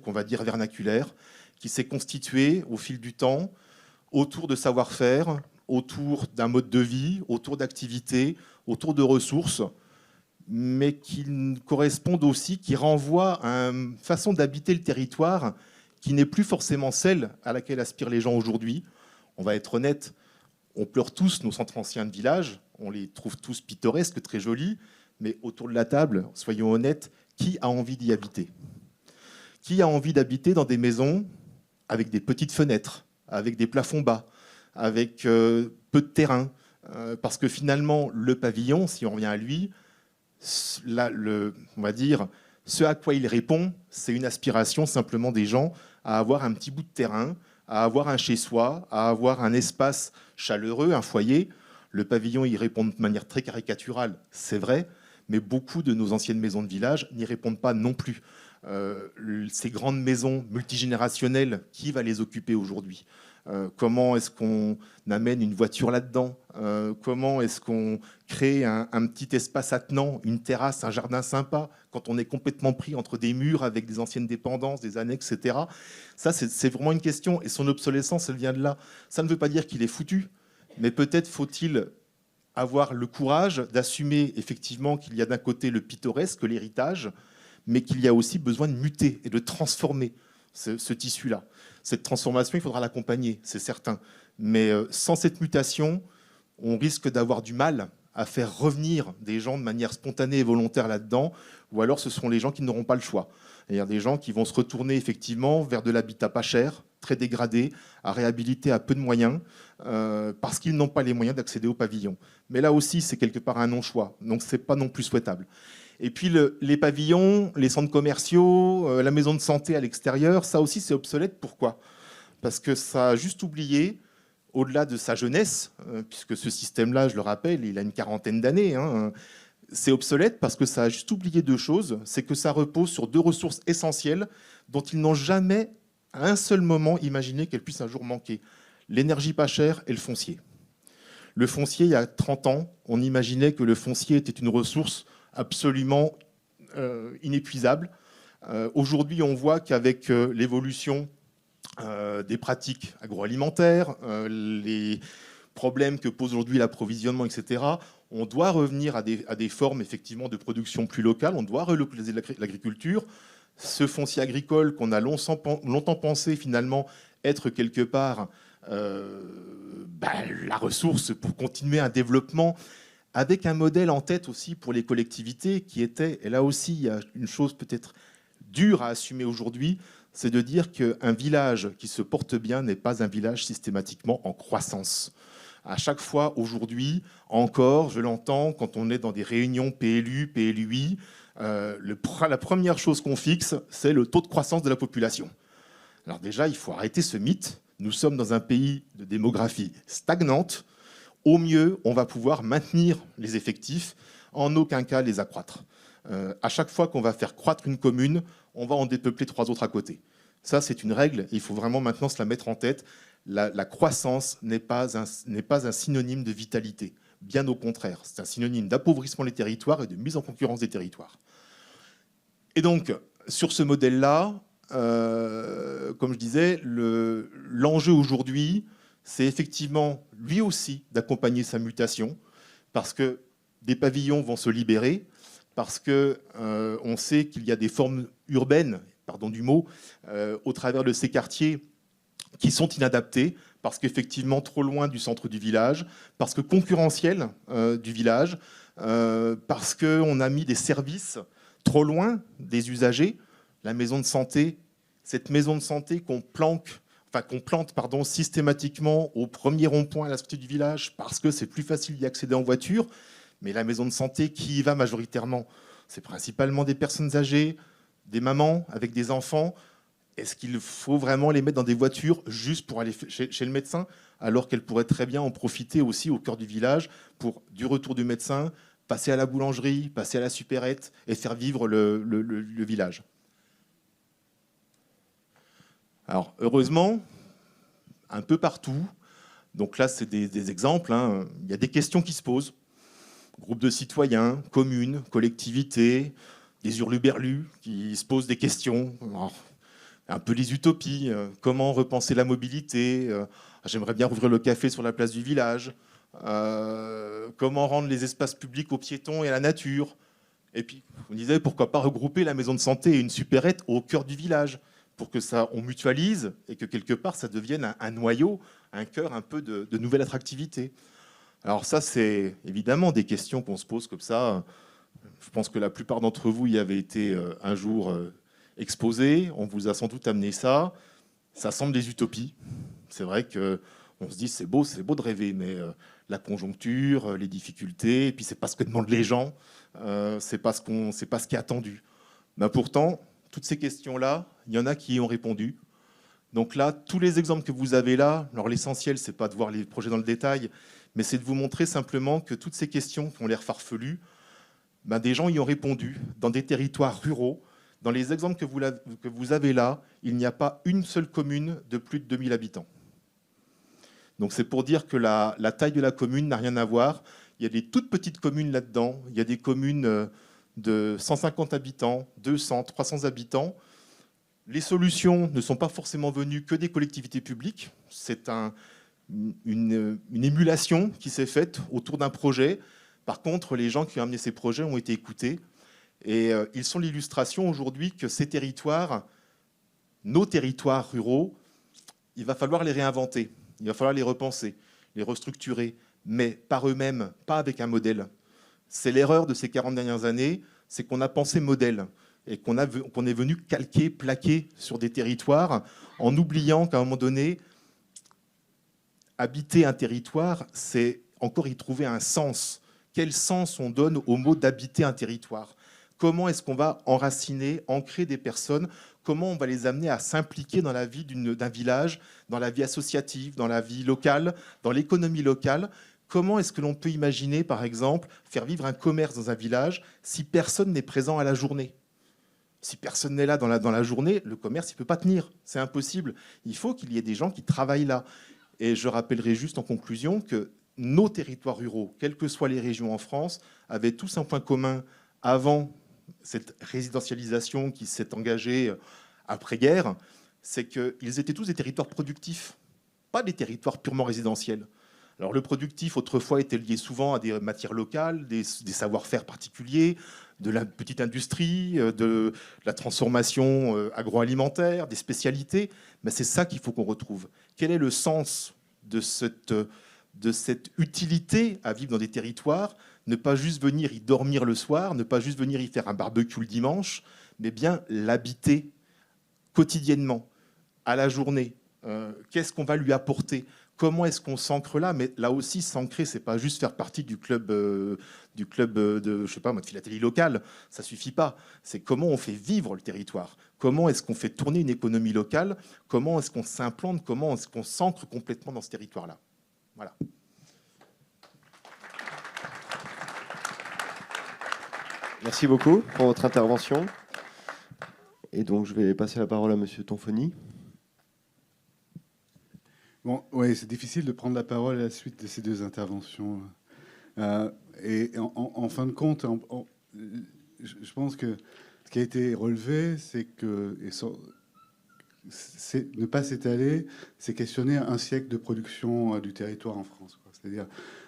S3: qu'on va dire vernaculaire, qui s'est constitué au fil du temps autour de savoir-faire, autour d'un mode de vie, autour d'activités, autour de ressources, mais qui correspondent aussi, qui renvoient à une façon d'habiter le territoire qui n'est plus forcément celle à laquelle aspirent les gens aujourd'hui. On va être honnête, on pleure tous nos centres anciens de village, on les trouve tous pittoresques, très jolis, mais autour de la table, soyons honnêtes, qui a envie d'y habiter? Qui a envie d'habiter dans des maisons avec des petites fenêtres, avec des plafonds bas, avec peu de terrain? Parce que finalement, le pavillon, si on revient à lui, là, on va dire, ce à quoi il répond, c'est une aspiration simplement des gens à avoir un petit bout de terrain, à avoir un chez-soi, à avoir un espace chaleureux, un foyer. Le pavillon y répond de manière très caricaturale, c'est vrai, mais beaucoup de nos anciennes maisons de village n'y répondent pas non plus. Ces grandes maisons multigénérationnelles, qui va les occuper aujourd'hui? Comment est-ce qu'on amène une voiture là-dedans? Comment est-ce qu'on crée un petit espace attenant, une terrasse, un jardin sympa, quand on est complètement pris entre des murs avec des anciennes dépendances, des annexes, etc. Ça, c'est vraiment une question. Et son obsolescence, elle vient de là. Ça ne veut pas dire qu'il est foutu, mais peut-être faut-il avoir le courage d'assumer effectivement qu'il y a d'un côté le pittoresque, l'héritage, mais qu'il y a aussi besoin de muter et de transformer ce tissu-là. Cette transformation, il faudra l'accompagner, c'est certain. Mais sans cette mutation, on risque d'avoir du mal à faire revenir des gens de manière spontanée et volontaire là-dedans, ou alors ce seront les gens qui n'auront pas le choix. C'est-à-dire des gens qui vont se retourner effectivement vers de l'habitat pas cher, très dégradé, à réhabiliter à peu de moyens, parce qu'ils n'ont pas les moyens d'accéder au pavillon. Mais là aussi, c'est quelque part un non-choix, donc ce n'est pas non plus souhaitable. Et puis les pavillons, les centres commerciaux, la maison de santé à l'extérieur, ça aussi c'est obsolète. Pourquoi? Parce que ça a juste oublié, au-delà de sa jeunesse, puisque ce système-là, je le rappelle, il a une quarantaine d'années, hein, c'est obsolète parce que ça a juste oublié deux choses, c'est que ça repose sur deux ressources essentielles dont ils n'ont jamais, à un seul moment, imaginé qu'elles puissent un jour manquer. L'énergie pas chère et le foncier. Le foncier, il y a 30 ans, on imaginait que le foncier était une ressource absolument inépuisable. Aujourd'hui, on voit qu'avec l'évolution des pratiques agroalimentaires, les problèmes que pose aujourd'hui l'approvisionnement, etc., on doit revenir à des formes effectivement de production plus locales, on doit relocaliser l'agriculture. Ce foncier agricole qu'on a longtemps pensé finalement être quelque part la ressource pour continuer un développement, avec un modèle en tête aussi pour les collectivités qui était, et là aussi il y a une chose peut-être dure à assumer aujourd'hui, c'est de dire qu'un village qui se porte bien n'est pas un village systématiquement en croissance. À chaque fois aujourd'hui, encore, je l'entends, quand on est dans des réunions PLU, PLUI, la première chose qu'on fixe, c'est le taux de croissance de la population. Alors déjà, il faut arrêter ce mythe. Nous sommes dans un pays de démographie stagnante. Au mieux, on va pouvoir maintenir les effectifs, en aucun cas les accroître. À chaque fois qu'on va faire croître une commune, on va en dépeupler 3 autres à côté. Ça, c'est une règle, et il faut vraiment maintenant se la mettre en tête. La croissance n'est pas un synonyme de vitalité. Bien au contraire, c'est un synonyme d'appauvrissement des territoires et de mise en concurrence des territoires. Et donc, sur ce modèle-là, comme je disais, l'enjeu aujourd'hui, c'est effectivement, lui aussi, d'accompagner sa mutation, parce que des pavillons vont se libérer, parce qu'on sait qu'il y a des formes urbaines, pardon du mot, au travers de ces quartiers qui sont inadaptés, parce qu'effectivement trop loin du centre du village, parce que concurrentiel du village, parce qu'on a mis des services trop loin des usagers. La maison de santé, cette maison de santé qu'on plante systématiquement au premier rond-point à la sortie du village parce que c'est plus facile d'y accéder en voiture. Mais la maison de santé, qui y va majoritairement? C'est principalement des personnes âgées, des mamans avec des enfants. Est-ce qu'il faut vraiment les mettre dans des voitures juste pour aller chez le médecin, alors qu'elles pourraient très bien en profiter aussi au cœur du village pour du retour du médecin, passer à la boulangerie, passer à la supérette et faire vivre le village? Alors, heureusement, un peu partout, donc là, c'est des exemples, hein, il y a des questions qui se posent. Groupes de citoyens, communes, collectivités, des hurluberlus qui se posent des questions. Alors, un peu les utopies. Comment repenser la mobilité? J'aimerais bien rouvrir le café sur la place du village. Comment rendre les espaces publics aux piétons et à la nature? Et puis, on disait, pourquoi pas regrouper la maison de santé et une supérette au cœur du village pour que ça, on mutualise et que quelque part, ça devienne un noyau, un cœur un peu de nouvelle attractivité. Alors ça, c'est évidemment des questions qu'on se pose comme ça. Je pense que la plupart d'entre vous y avez été un jour exposés. On vous a sans doute amené ça. Ça semble des utopies. C'est vrai qu'on se dit c'est beau de rêver, mais la conjoncture, les difficultés, et puis c'est pas ce que demandent les gens, c'est pas ce qui est attendu. Ben pourtant, toutes ces questions-là, il y en a qui y ont répondu. Donc là, tous les exemples que vous avez là, alors l'essentiel, c'est pas de voir les projets dans le détail, mais c'est de vous montrer simplement que toutes ces questions qui ont l'air farfelues, ben des gens y ont répondu dans des territoires ruraux. Dans les exemples que vous avez là, il n'y a pas une seule commune de plus de 2000 habitants. Donc c'est pour dire que la taille de la commune n'a rien à voir. Il y a des toutes petites communes là-dedans. Il y a des communes de 150 habitants, 200, 300 habitants. Les solutions ne sont pas forcément venues que des collectivités publiques. C'est une émulation qui s'est faite autour d'un projet. Par contre, les gens qui ont amené ces projets ont été écoutés. Et ils sont l'illustration aujourd'hui que ces territoires, nos territoires ruraux, il va falloir les réinventer, il va falloir les repenser, les restructurer, mais par eux-mêmes, pas avec un modèle. C'est l'erreur de ces 40 dernières années, c'est qu'on a pensé modèle et qu'on est venu calquer, plaquer sur des territoires en oubliant qu'à un moment donné, habiter un territoire, c'est encore y trouver un sens. Quel sens on donne au mot d'habiter un territoire ? Comment est-ce qu'on va enraciner, ancrer des personnes? Comment on va les amener à s'impliquer dans la vie d'un village, dans la vie associative, dans la vie locale, dans l'économie locale? Comment est-ce que l'on peut imaginer, par exemple, faire vivre un commerce dans un village si personne n'est présent à la journée? Si personne n'est là dans la journée, le commerce ne peut pas tenir. C'est impossible. Il faut qu'il y ait des gens qui travaillent là. Et je rappellerai juste en conclusion que nos territoires ruraux, quelles que soient les régions en France, avaient tous un point commun avant cette résidentialisation qui s'est engagée après-guerre, c'est qu'ils étaient tous des territoires productifs, pas des territoires purement résidentiels. Alors le productif, autrefois, était lié souvent à des matières locales, des savoir-faire particuliers, de la petite industrie, de la transformation agroalimentaire, des spécialités. Mais c'est ça qu'il faut qu'on retrouve. Quel est le sens de cette utilité à vivre dans des territoires? Ne pas juste venir y dormir le soir, ne pas juste venir y faire un barbecue le dimanche, mais bien l'habiter quotidiennement, à la journée. Qu'est-ce qu'on va lui apporter? Comment est-ce qu'on s'ancre là? Mais là aussi, s'ancrer, c'est pas juste faire partie du club de, je sais pas, de philatélie locale. Ça suffit pas. C'est comment on fait vivre le territoire. Comment est-ce qu'on fait tourner une économie locale? Comment est-ce qu'on s'implante? Comment est-ce qu'on s'ancre complètement dans ce territoire-là? Voilà.
S1: Merci beaucoup pour votre intervention. Et donc, je vais passer la parole à Monsieur Tonfoni.
S4: Bon, ouais, c'est difficile de prendre la parole à la suite de ces deux interventions. Et en fin de compte, je pense que ce qui a été relevé, c'est que ne pas s'étaler, c'est questionner un siècle de production du territoire en France, quoi. C'est-à-dire,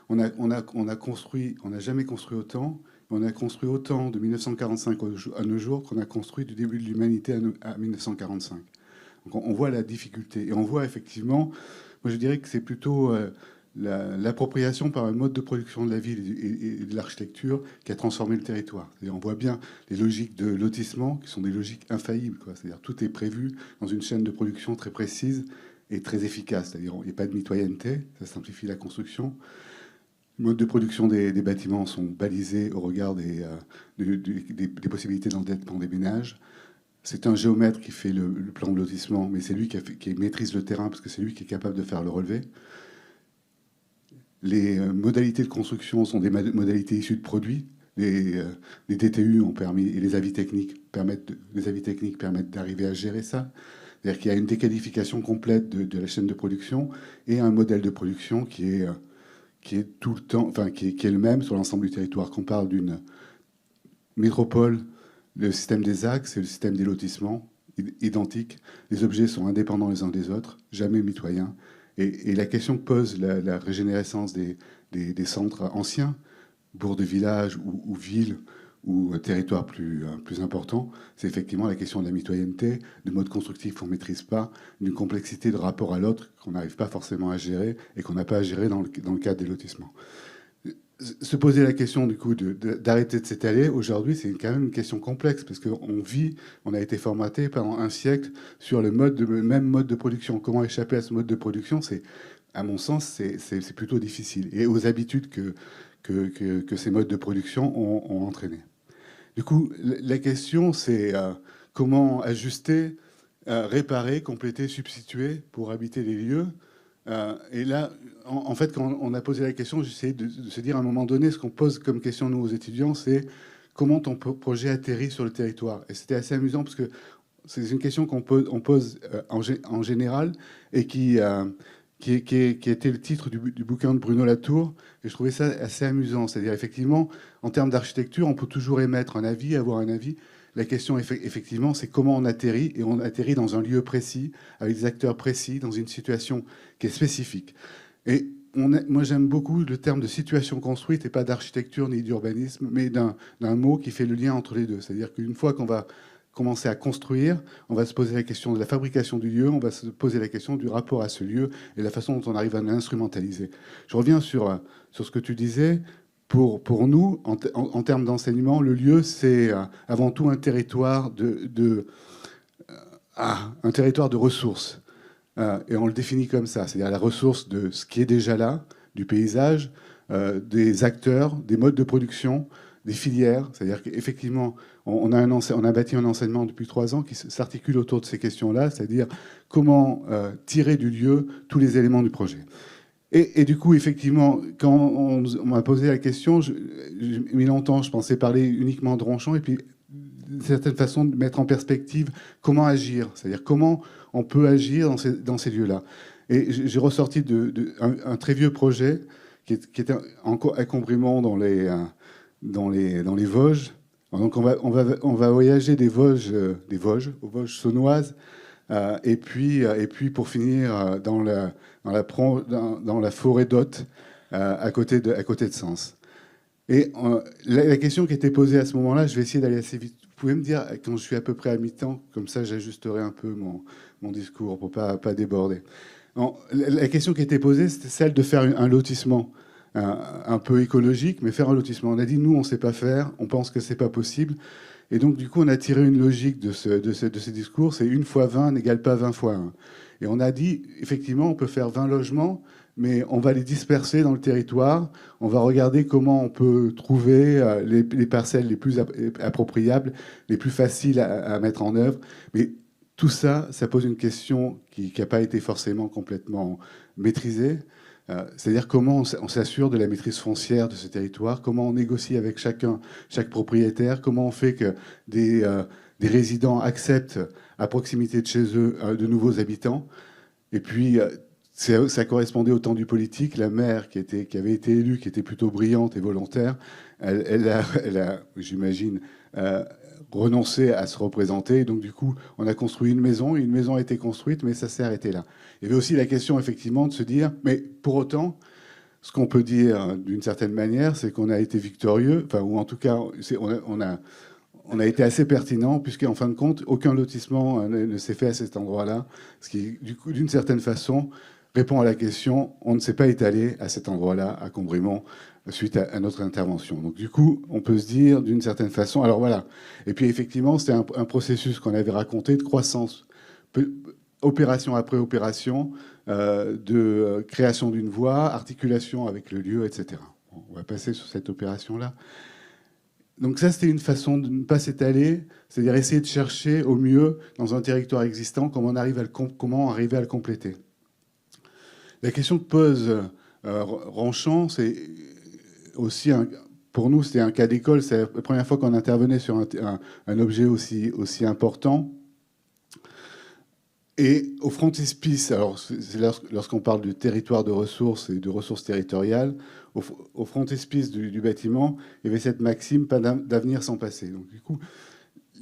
S4: on a construit, on n'a jamais construit autant. On a construit autant de 1945 à nos jours qu'on a construit du début de l'humanité à 1945. Donc on voit la difficulté. Et on voit effectivement Moi, je dirais que c'est plutôt l'appropriation par un mode de production de la ville et de l'architecture qui a transformé le territoire. On voit bien les logiques de lotissement qui sont des logiques infaillibles, quoi. C'est-à-dire tout est prévu dans une chaîne de production très précise et très efficace. C'est-à-dire il n'y a pas de mitoyenneté, ça simplifie la construction. Les modes de production des bâtiments sont balisés au regard des possibilités d'endettement des ménages. C'est un géomètre qui fait le plan de lotissement, mais c'est lui qui maîtrise le terrain parce que c'est lui qui est capable de faire le relevé. Les modalités de construction sont des modalités issues de produits. Les DTU ont permis, et les avis techniques permettent d'arriver à gérer ça. C'est-à-dire qu'il y a une déqualification complète de la chaîne de production et un modèle de production qui est tout le temps, enfin qui est le même sur l'ensemble du territoire. Qu'on parle d'une métropole, le système des axes et le système des lotissements identiques. Les objets sont indépendants les uns des autres, jamais mitoyens. Et la question que pose la régénérescence des centres anciens, bourgs de village ou villes ou territoires plus importants, c'est effectivement la question de la mitoyenneté, de modes constructifs qu'on ne maîtrise pas, d'une complexité de rapport à l'autre qu'on n'arrive pas forcément à gérer et qu'on n'a pas à gérer dans le cadre des lotissements. Se poser la question du coup d'arrêter de s'étaler, aujourd'hui, c'est quand même une question complexe parce on a été formaté pendant un siècle sur le même mode de production. Comment échapper à ce mode de production, à mon sens, c'est plutôt difficile. Et aux habitudes que ces modes de production ont entraîné. Du coup, la question, c'est comment ajuster, réparer, compléter, substituer pour habiter les lieux. Et là, en fait, quand on a posé la question, j'essayais de se dire à un moment donné, ce qu'on pose comme question, nous, aux étudiants, c'est comment ton projet atterrit sur le territoire. Et c'était assez amusant parce que c'est une question qu'on pose en général et qui était le titre du bouquin de Bruno Latour. Et je trouvais ça assez amusant. C'est-à-dire, effectivement, en termes d'architecture, on peut toujours émettre un avis, avoir un avis. La question, effectivement, c'est comment on atterrit. Et on atterrit dans un lieu précis, avec des acteurs précis, dans une situation qui est spécifique. Et moi, j'aime beaucoup le terme de situation construite, et pas d'architecture ni d'urbanisme, mais d'un mot qui fait le lien entre les deux. C'est-à-dire qu'une fois qu'on va commencer à construire, on va se poser la question de la fabrication du lieu, on va se poser la question du rapport à ce lieu et la façon dont on arrive à l'instrumentaliser. Je reviens sur ce que tu disais. Pour nous, en termes d'enseignement, le lieu, c'est avant tout un territoire un territoire de ressources. Et on le définit comme ça, c'est-à-dire la ressource de ce qui est déjà là, du paysage, des acteurs, des modes de production, des filières. C'est-à-dire qu'effectivement, on a bâti un enseignement depuis 3 ans qui s'articule autour de ces questions-là, c'est-à-dire comment tirer du lieu tous les éléments du projet. Et du coup, effectivement, quand on m'a posé la question, j'ai mis longtemps, je pensais parler uniquement de Ronchamp, et puis d'une certaine façon de mettre en perspective comment agir, c'est-à-dire comment on peut agir dans ces lieux-là. Et j'ai ressorti un très vieux projet qui était encombrement dans les Vosges. Donc on va voyager des Vosges aux Vosges saunoises, et puis pour finir dans la forêt d'Othe, à côté de Sens. Et la question qui était posée à ce moment-là, je vais essayer d'aller assez vite. Vous pouvez me dire quand je suis à peu près à mi-temps, comme ça j'ajusterai un peu mon discours pour pas déborder. La question qui était posée, c'était celle de faire un lotissement un peu écologique, mais faire un lotissement. On a dit, nous, on ne sait pas faire, on pense que c'est pas possible. Et donc, du coup, on a tiré une logique de ces discours, c'est 1 fois 20 n'égale pas 20 fois 1. Et on a dit, effectivement, on peut faire 20 logements, mais on va les disperser dans le territoire. On va regarder comment on peut trouver les parcelles les plus appropriables, les plus faciles à mettre en œuvre. Mais tout ça, ça pose une question qui n'a pas été forcément complètement maîtrisée. C'est-à-dire comment on s'assure de la maîtrise foncière de ce territoire, comment on négocie avec chaque propriétaire, comment on fait que des résidents acceptent à proximité de chez eux de nouveaux habitants. Et puis, ça correspondait au temps du politique. La maire qui avait été élue, qui était plutôt brillante et volontaire, elle a j'imagine, renoncé à se représenter. Donc, du coup, on a construit une maison. Une maison a été construite, mais ça s'est arrêté là. Il y avait aussi la question, effectivement, de se dire, mais pour autant, ce qu'on peut dire d'une certaine manière, c'est qu'on a été victorieux, enfin, ou en tout cas, on a été assez pertinent, puisqu'en fin de compte, aucun lotissement ne s'est fait à cet endroit-là, ce qui, du coup, d'une certaine façon, répond à la question, on ne s'est pas étalé à cet endroit-là, à Combrimont, suite à notre intervention. Donc du coup, on peut se dire d'une certaine façon, alors voilà. Et puis effectivement, c'était un processus qu'on avait raconté de croissance, opération après opération, de création d'une voie, articulation avec le lieu, etc. Bon, on va passer sur cette opération-là. Donc ça, c'était une façon de ne pas s'étaler, c'est-à-dire essayer de chercher au mieux, dans un territoire existant, comment arriver à le compléter. La question que pose Ronchamp, c'est aussi, pour nous, c'était un cas d'école. C'est la première fois qu'on intervenait sur un objet aussi important. Et au frontispice, alors c'est lorsqu'on parle du territoire de ressources et de ressources territoriales, au frontispice du bâtiment, il y avait cette maxime, pas d'avenir sans passé. Donc du coup,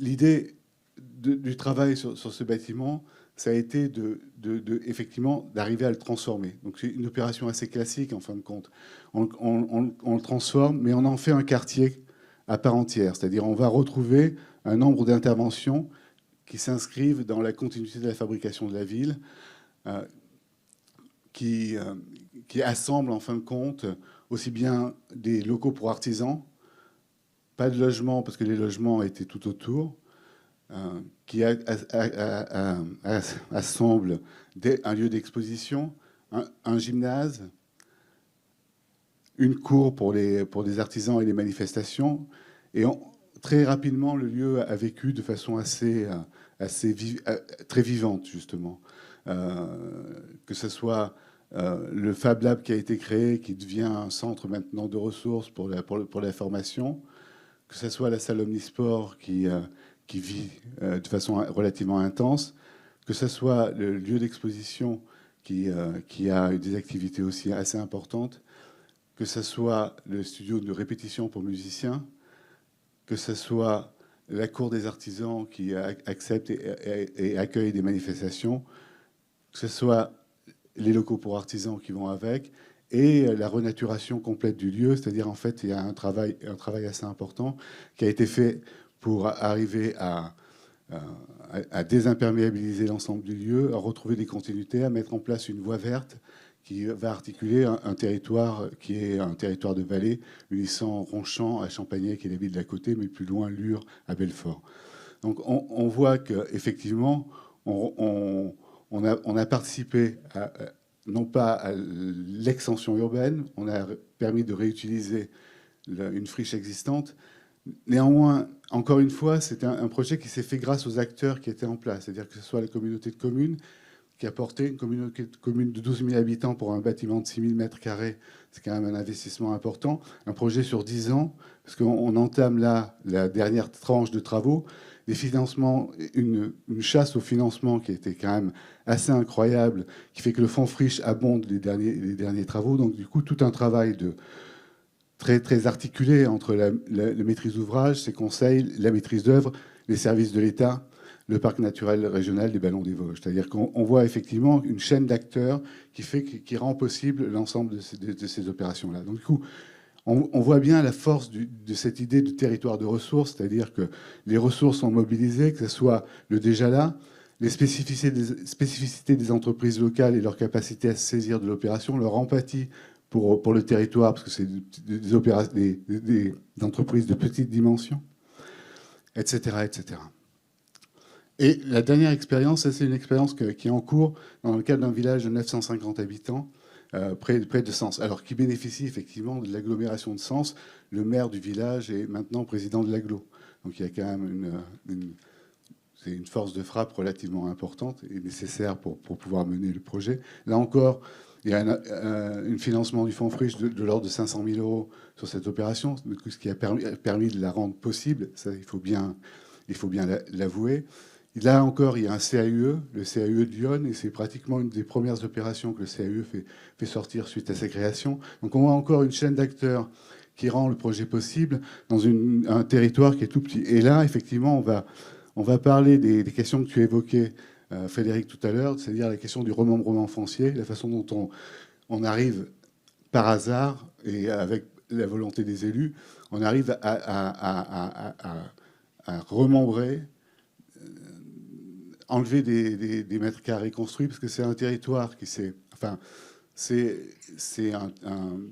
S4: l'idée du travail sur ce bâtiment, ça a été effectivement d'arriver à le transformer. Donc c'est une opération assez classique en fin de compte. On le transforme, mais on en fait un quartier à part entière. C'est-à-dire on va retrouver un nombre d'interventions qui s'inscrivent dans la continuité de la fabrication de la ville, qui assemblent en fin de compte aussi bien des locaux pour artisans, pas de logements parce que les logements étaient tout autour, qui assemble un lieu d'exposition, un gymnase, une cour pour les artisans et les manifestations. Et très rapidement, le lieu a vécu de façon très vivante, justement. Que ce soit le Fab Lab qui a été créé, qui devient un centre maintenant de ressources pour la formation, que ce soit la salle Omnisport qui vit de façon relativement intense, que ce soit le lieu d'exposition qui a des activités aussi assez importantes, que ce soit le studio de répétition pour musiciens, que ce soit la cour des artisans qui accepte et accueille des manifestations, que ce soit les locaux pour artisans qui vont avec, et la renaturation complète du lieu, c'est-à-dire en fait il y a un travail assez important qui a été fait pour arriver à désimperméabiliser l'ensemble du lieu, à retrouver des continuités, à mettre en place une voie verte qui va articuler un territoire qui est un territoire de vallée, unissant Ronchamp à Champagné, qui est la ville d'à côté, mais plus loin, Lure à Belfort. Donc on voit qu'effectivement, on a participé non pas à l'extension urbaine, on a permis de réutiliser une friche existante. Néanmoins, encore une fois, c'est un projet qui s'est fait grâce aux acteurs qui étaient en place, c'est-à-dire que ce soit la communauté de communes, qui a porté une communauté de communes de 12 000 habitants pour un bâtiment de 6 000 mètres carrés. C'est quand même un investissement important. Un projet sur 10 ans, parce qu'on entame là la dernière tranche de travaux. Des financements, une chasse au financement qui était quand même assez incroyable, qui fait que le fonds Friche abonde les derniers travaux. Donc du coup, tout un travail très, très articulé entre la maîtrise d'ouvrage, ses conseils, la maîtrise d'œuvre, les services de l'État, le parc naturel régional des Ballons des Vosges. C'est-à-dire qu'on voit effectivement une chaîne d'acteurs qui rend possible l'ensemble de ces opérations-là. Donc du coup, on voit bien la force de cette idée de territoire de ressources, c'est-à-dire que les ressources sont mobilisées, que ce soit le déjà là, les spécificités des entreprises locales et leur capacité à se saisir de l'opération, leur empathie pour le territoire, parce que c'est des entreprises de petite dimension, etc., etc. Et la dernière expérience, c'est une expérience qui est en cours dans le cadre d'un village de 950 habitants, près de Sens. Alors, qui bénéficie effectivement de l'agglomération de Sens. Le maire du village est maintenant président de l'agglo. Donc, il y a quand même c'est une force de frappe relativement importante et nécessaire pour pouvoir mener le projet. Là encore, il y a un financement du fonds Friche de l'ordre de 500 000 euros sur cette opération, ce qui a permis de la rendre possible. Ça, il faut bien l'avouer. Là encore, il y a un CAUE, le CAUE de Lyon, et c'est pratiquement une des premières opérations que le CAUE fait sortir suite à sa création. Donc on voit encore une chaîne d'acteurs qui rend le projet possible dans un territoire qui est tout petit. Et là, effectivement, on va parler des questions que tu évoquais, Frédéric, tout à l'heure, c'est-à-dire la question du remembrement foncier, la façon dont on arrive par hasard et avec la volonté des élus, on arrive à remembrer, enlever des mètres carrés construits, parce que c'est un territoire qui s'est... Enfin,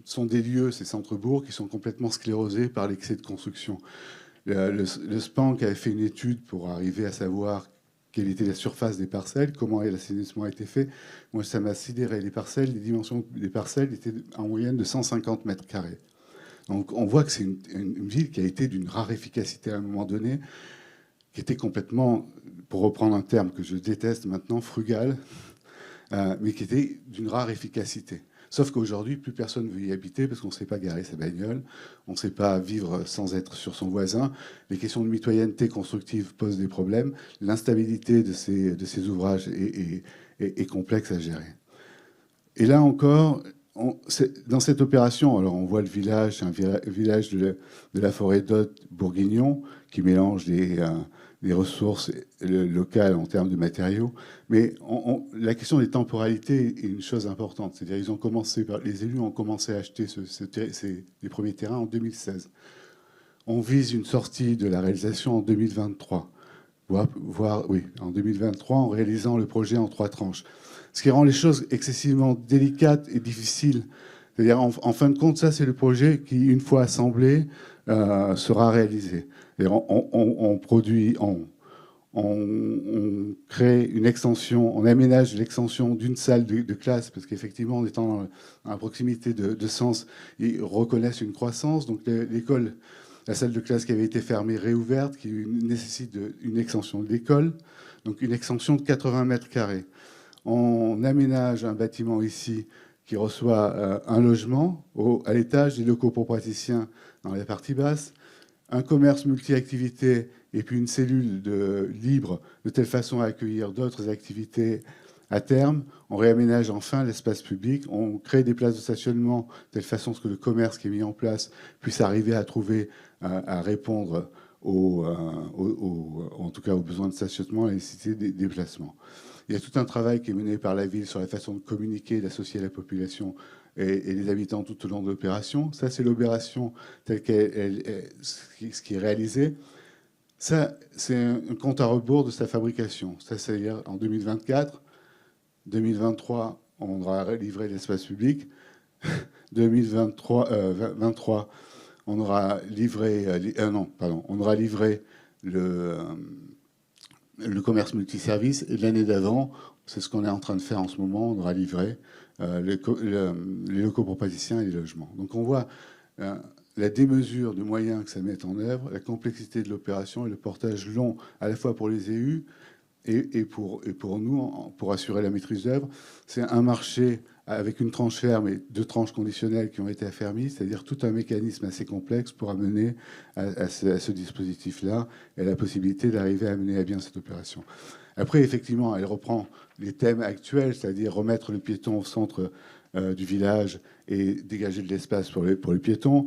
S4: sont des lieux, ces centres-bourgs, qui sont complètement sclérosés par l'excès de construction. Le SPANC avait fait une étude pour arriver à savoir quelle était la surface des parcelles, comment l'assainissement a été fait. Moi, ça m'a sidéré. Les dimensions des parcelles étaient en moyenne de 150 mètres carrés. Donc, on voit que c'est une ville qui a été d'une rare efficacité à un moment donné, qui était complètement, pour reprendre un terme que je déteste maintenant, frugale, mais qui était d'une rare efficacité. Sauf qu'aujourd'hui, plus personne ne veut y habiter parce qu'on ne sait pas garer sa bagnole, on ne sait pas vivre sans être sur son voisin. Les questions de mitoyenneté constructive posent des problèmes. L'instabilité de ces ouvrages est complexe à gérer. Et là encore, dans cette opération, alors on voit le village, c'est un village de la forêt d'Hôte bourguignon qui mélange des ressources locales en termes de matériaux. Mais la question des temporalités est une chose importante. C'est-à-dire les élus ont commencé à acheter les premiers terrains en 2016. On vise une sortie de la réalisation en 2023, oui, en 2023, en réalisant le projet en 3 tranches. Ce qui rend les choses excessivement délicates et difficiles. C'est-à-dire, en fin de compte, ça, c'est le projet qui, une fois assemblé, sera réalisé. On crée une extension, on aménage l'extension d'une salle de classe, parce qu'effectivement, en étant à proximité de Sens, ils reconnaissent une croissance. Donc l'école, la salle de classe qui avait été fermée, réouverte, qui nécessite une extension de l'école, donc une extension de 80 mètres carrés. On aménage un bâtiment ici qui reçoit un logement à l'étage, des locaux pour praticiens dans la partie basse, un commerce multi-activités et puis une cellule libre de telle façon à accueillir d'autres activités à terme. On réaménage enfin l'espace public, on crée des places de stationnement de telle façon que le commerce qui est mis en place puisse arriver à répondre en tout cas aux besoins de stationnement et nécessiter des déplacements. Il y a tout un travail qui est mené par la ville sur la façon de communiquer, d'associer la population et les habitants tout au long de l'opération. Ça, c'est l'opération telle qu'elle, ce qui est réalisé. Ça, c'est un compte à rebours de sa fabrication. Ça, c'est-à-dire en 2024, 2023, on aura livré l'espace public. 2023, on aura livré, on aura livré le commerce multiservice, et l'année d'avant, c'est ce qu'on est en train de faire en ce moment, on aura livré les locaux pour praticiens et les logements. Donc on voit la démesure de moyens que ça met en œuvre, la complexité de l'opération et le portage long à la fois pour les élus et pour nous, pour assurer la maîtrise d'œuvre. C'est un marché avec une tranche ferme et 2 tranches conditionnelles qui ont été affermies, c'est-à-dire tout un mécanisme assez complexe pour amener à ce dispositif-là et la possibilité d'arriver à mener à bien cette opération. Après, effectivement, elle reprend les thèmes actuels, c'est-à-dire remettre le piéton au centre du village et dégager de l'espace pour les piétons,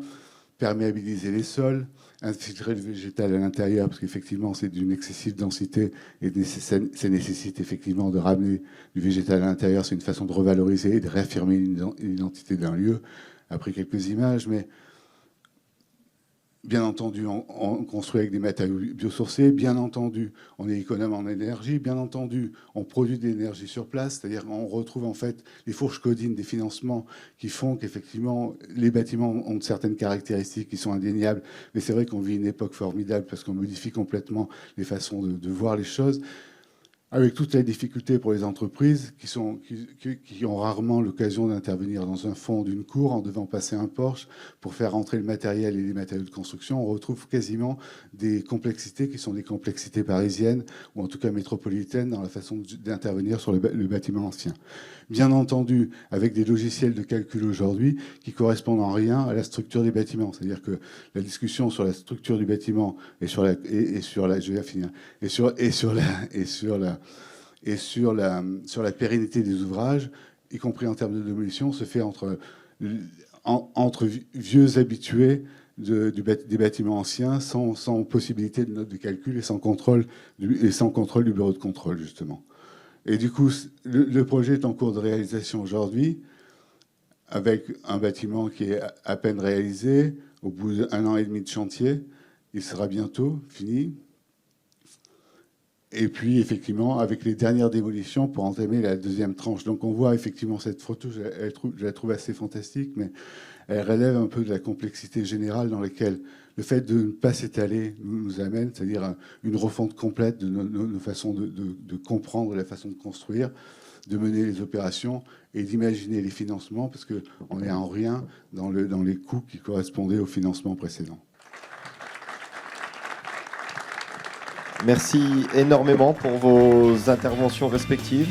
S4: perméabiliser les sols, infiltrer le végétal à l'intérieur, parce qu'effectivement, c'est d'une excessive densité et ça nécessite effectivement de ramener du végétal à l'intérieur. C'est une façon de revaloriser et de réaffirmer l'identité d'un lieu. Après quelques images, mais bien entendu, on construit avec des matériaux biosourcés. Bien entendu, on est économe en énergie. Bien entendu, on produit de l'énergie sur place. C'est-à-dire qu'on retrouve en fait les fourches codines des financements qui font qu'effectivement, les bâtiments ont certaines caractéristiques qui sont indéniables. Mais c'est vrai qu'on vit une époque formidable parce qu'on modifie complètement les façons de voir les choses, avec toutes les difficultés pour les entreprises qui ont rarement l'occasion d'intervenir dans un fond d'une cour en devant passer un Porsche pour faire rentrer le matériel et les matériaux de construction. On retrouve quasiment des complexités qui sont des complexités parisiennes ou en tout cas métropolitaines dans la façon d'intervenir sur le bâtiment ancien. Bien entendu, avec des logiciels de calcul aujourd'hui qui correspondent en rien à la structure des bâtiments. C'est-à-dire que la discussion sur la structure du bâtiment et sur la pérennité des ouvrages, y compris en termes de démolition, se fait entre vieux habitués des bâtiments anciens, sans possibilité de note de calcul et sans contrôle du bureau de contrôle, justement. Et du coup, le projet est en cours de réalisation aujourd'hui, avec un bâtiment qui est à peine réalisé, au bout d'1 an et demi de chantier. Il sera bientôt fini. Et puis, effectivement, avec les dernières démolitions pour entamer la deuxième tranche. Donc, on voit effectivement cette photo, je la trouve assez fantastique, mais elle relève un peu de la complexité générale dans laquelle le fait de ne pas s'étaler nous amène, c'est-à-dire une refonte complète de nos façons de comprendre la façon de construire, de mener les opérations et d'imaginer les financements, parce qu'on est en rien dans les coûts qui correspondaient au financement précédent.
S1: Merci énormément pour vos interventions respectives.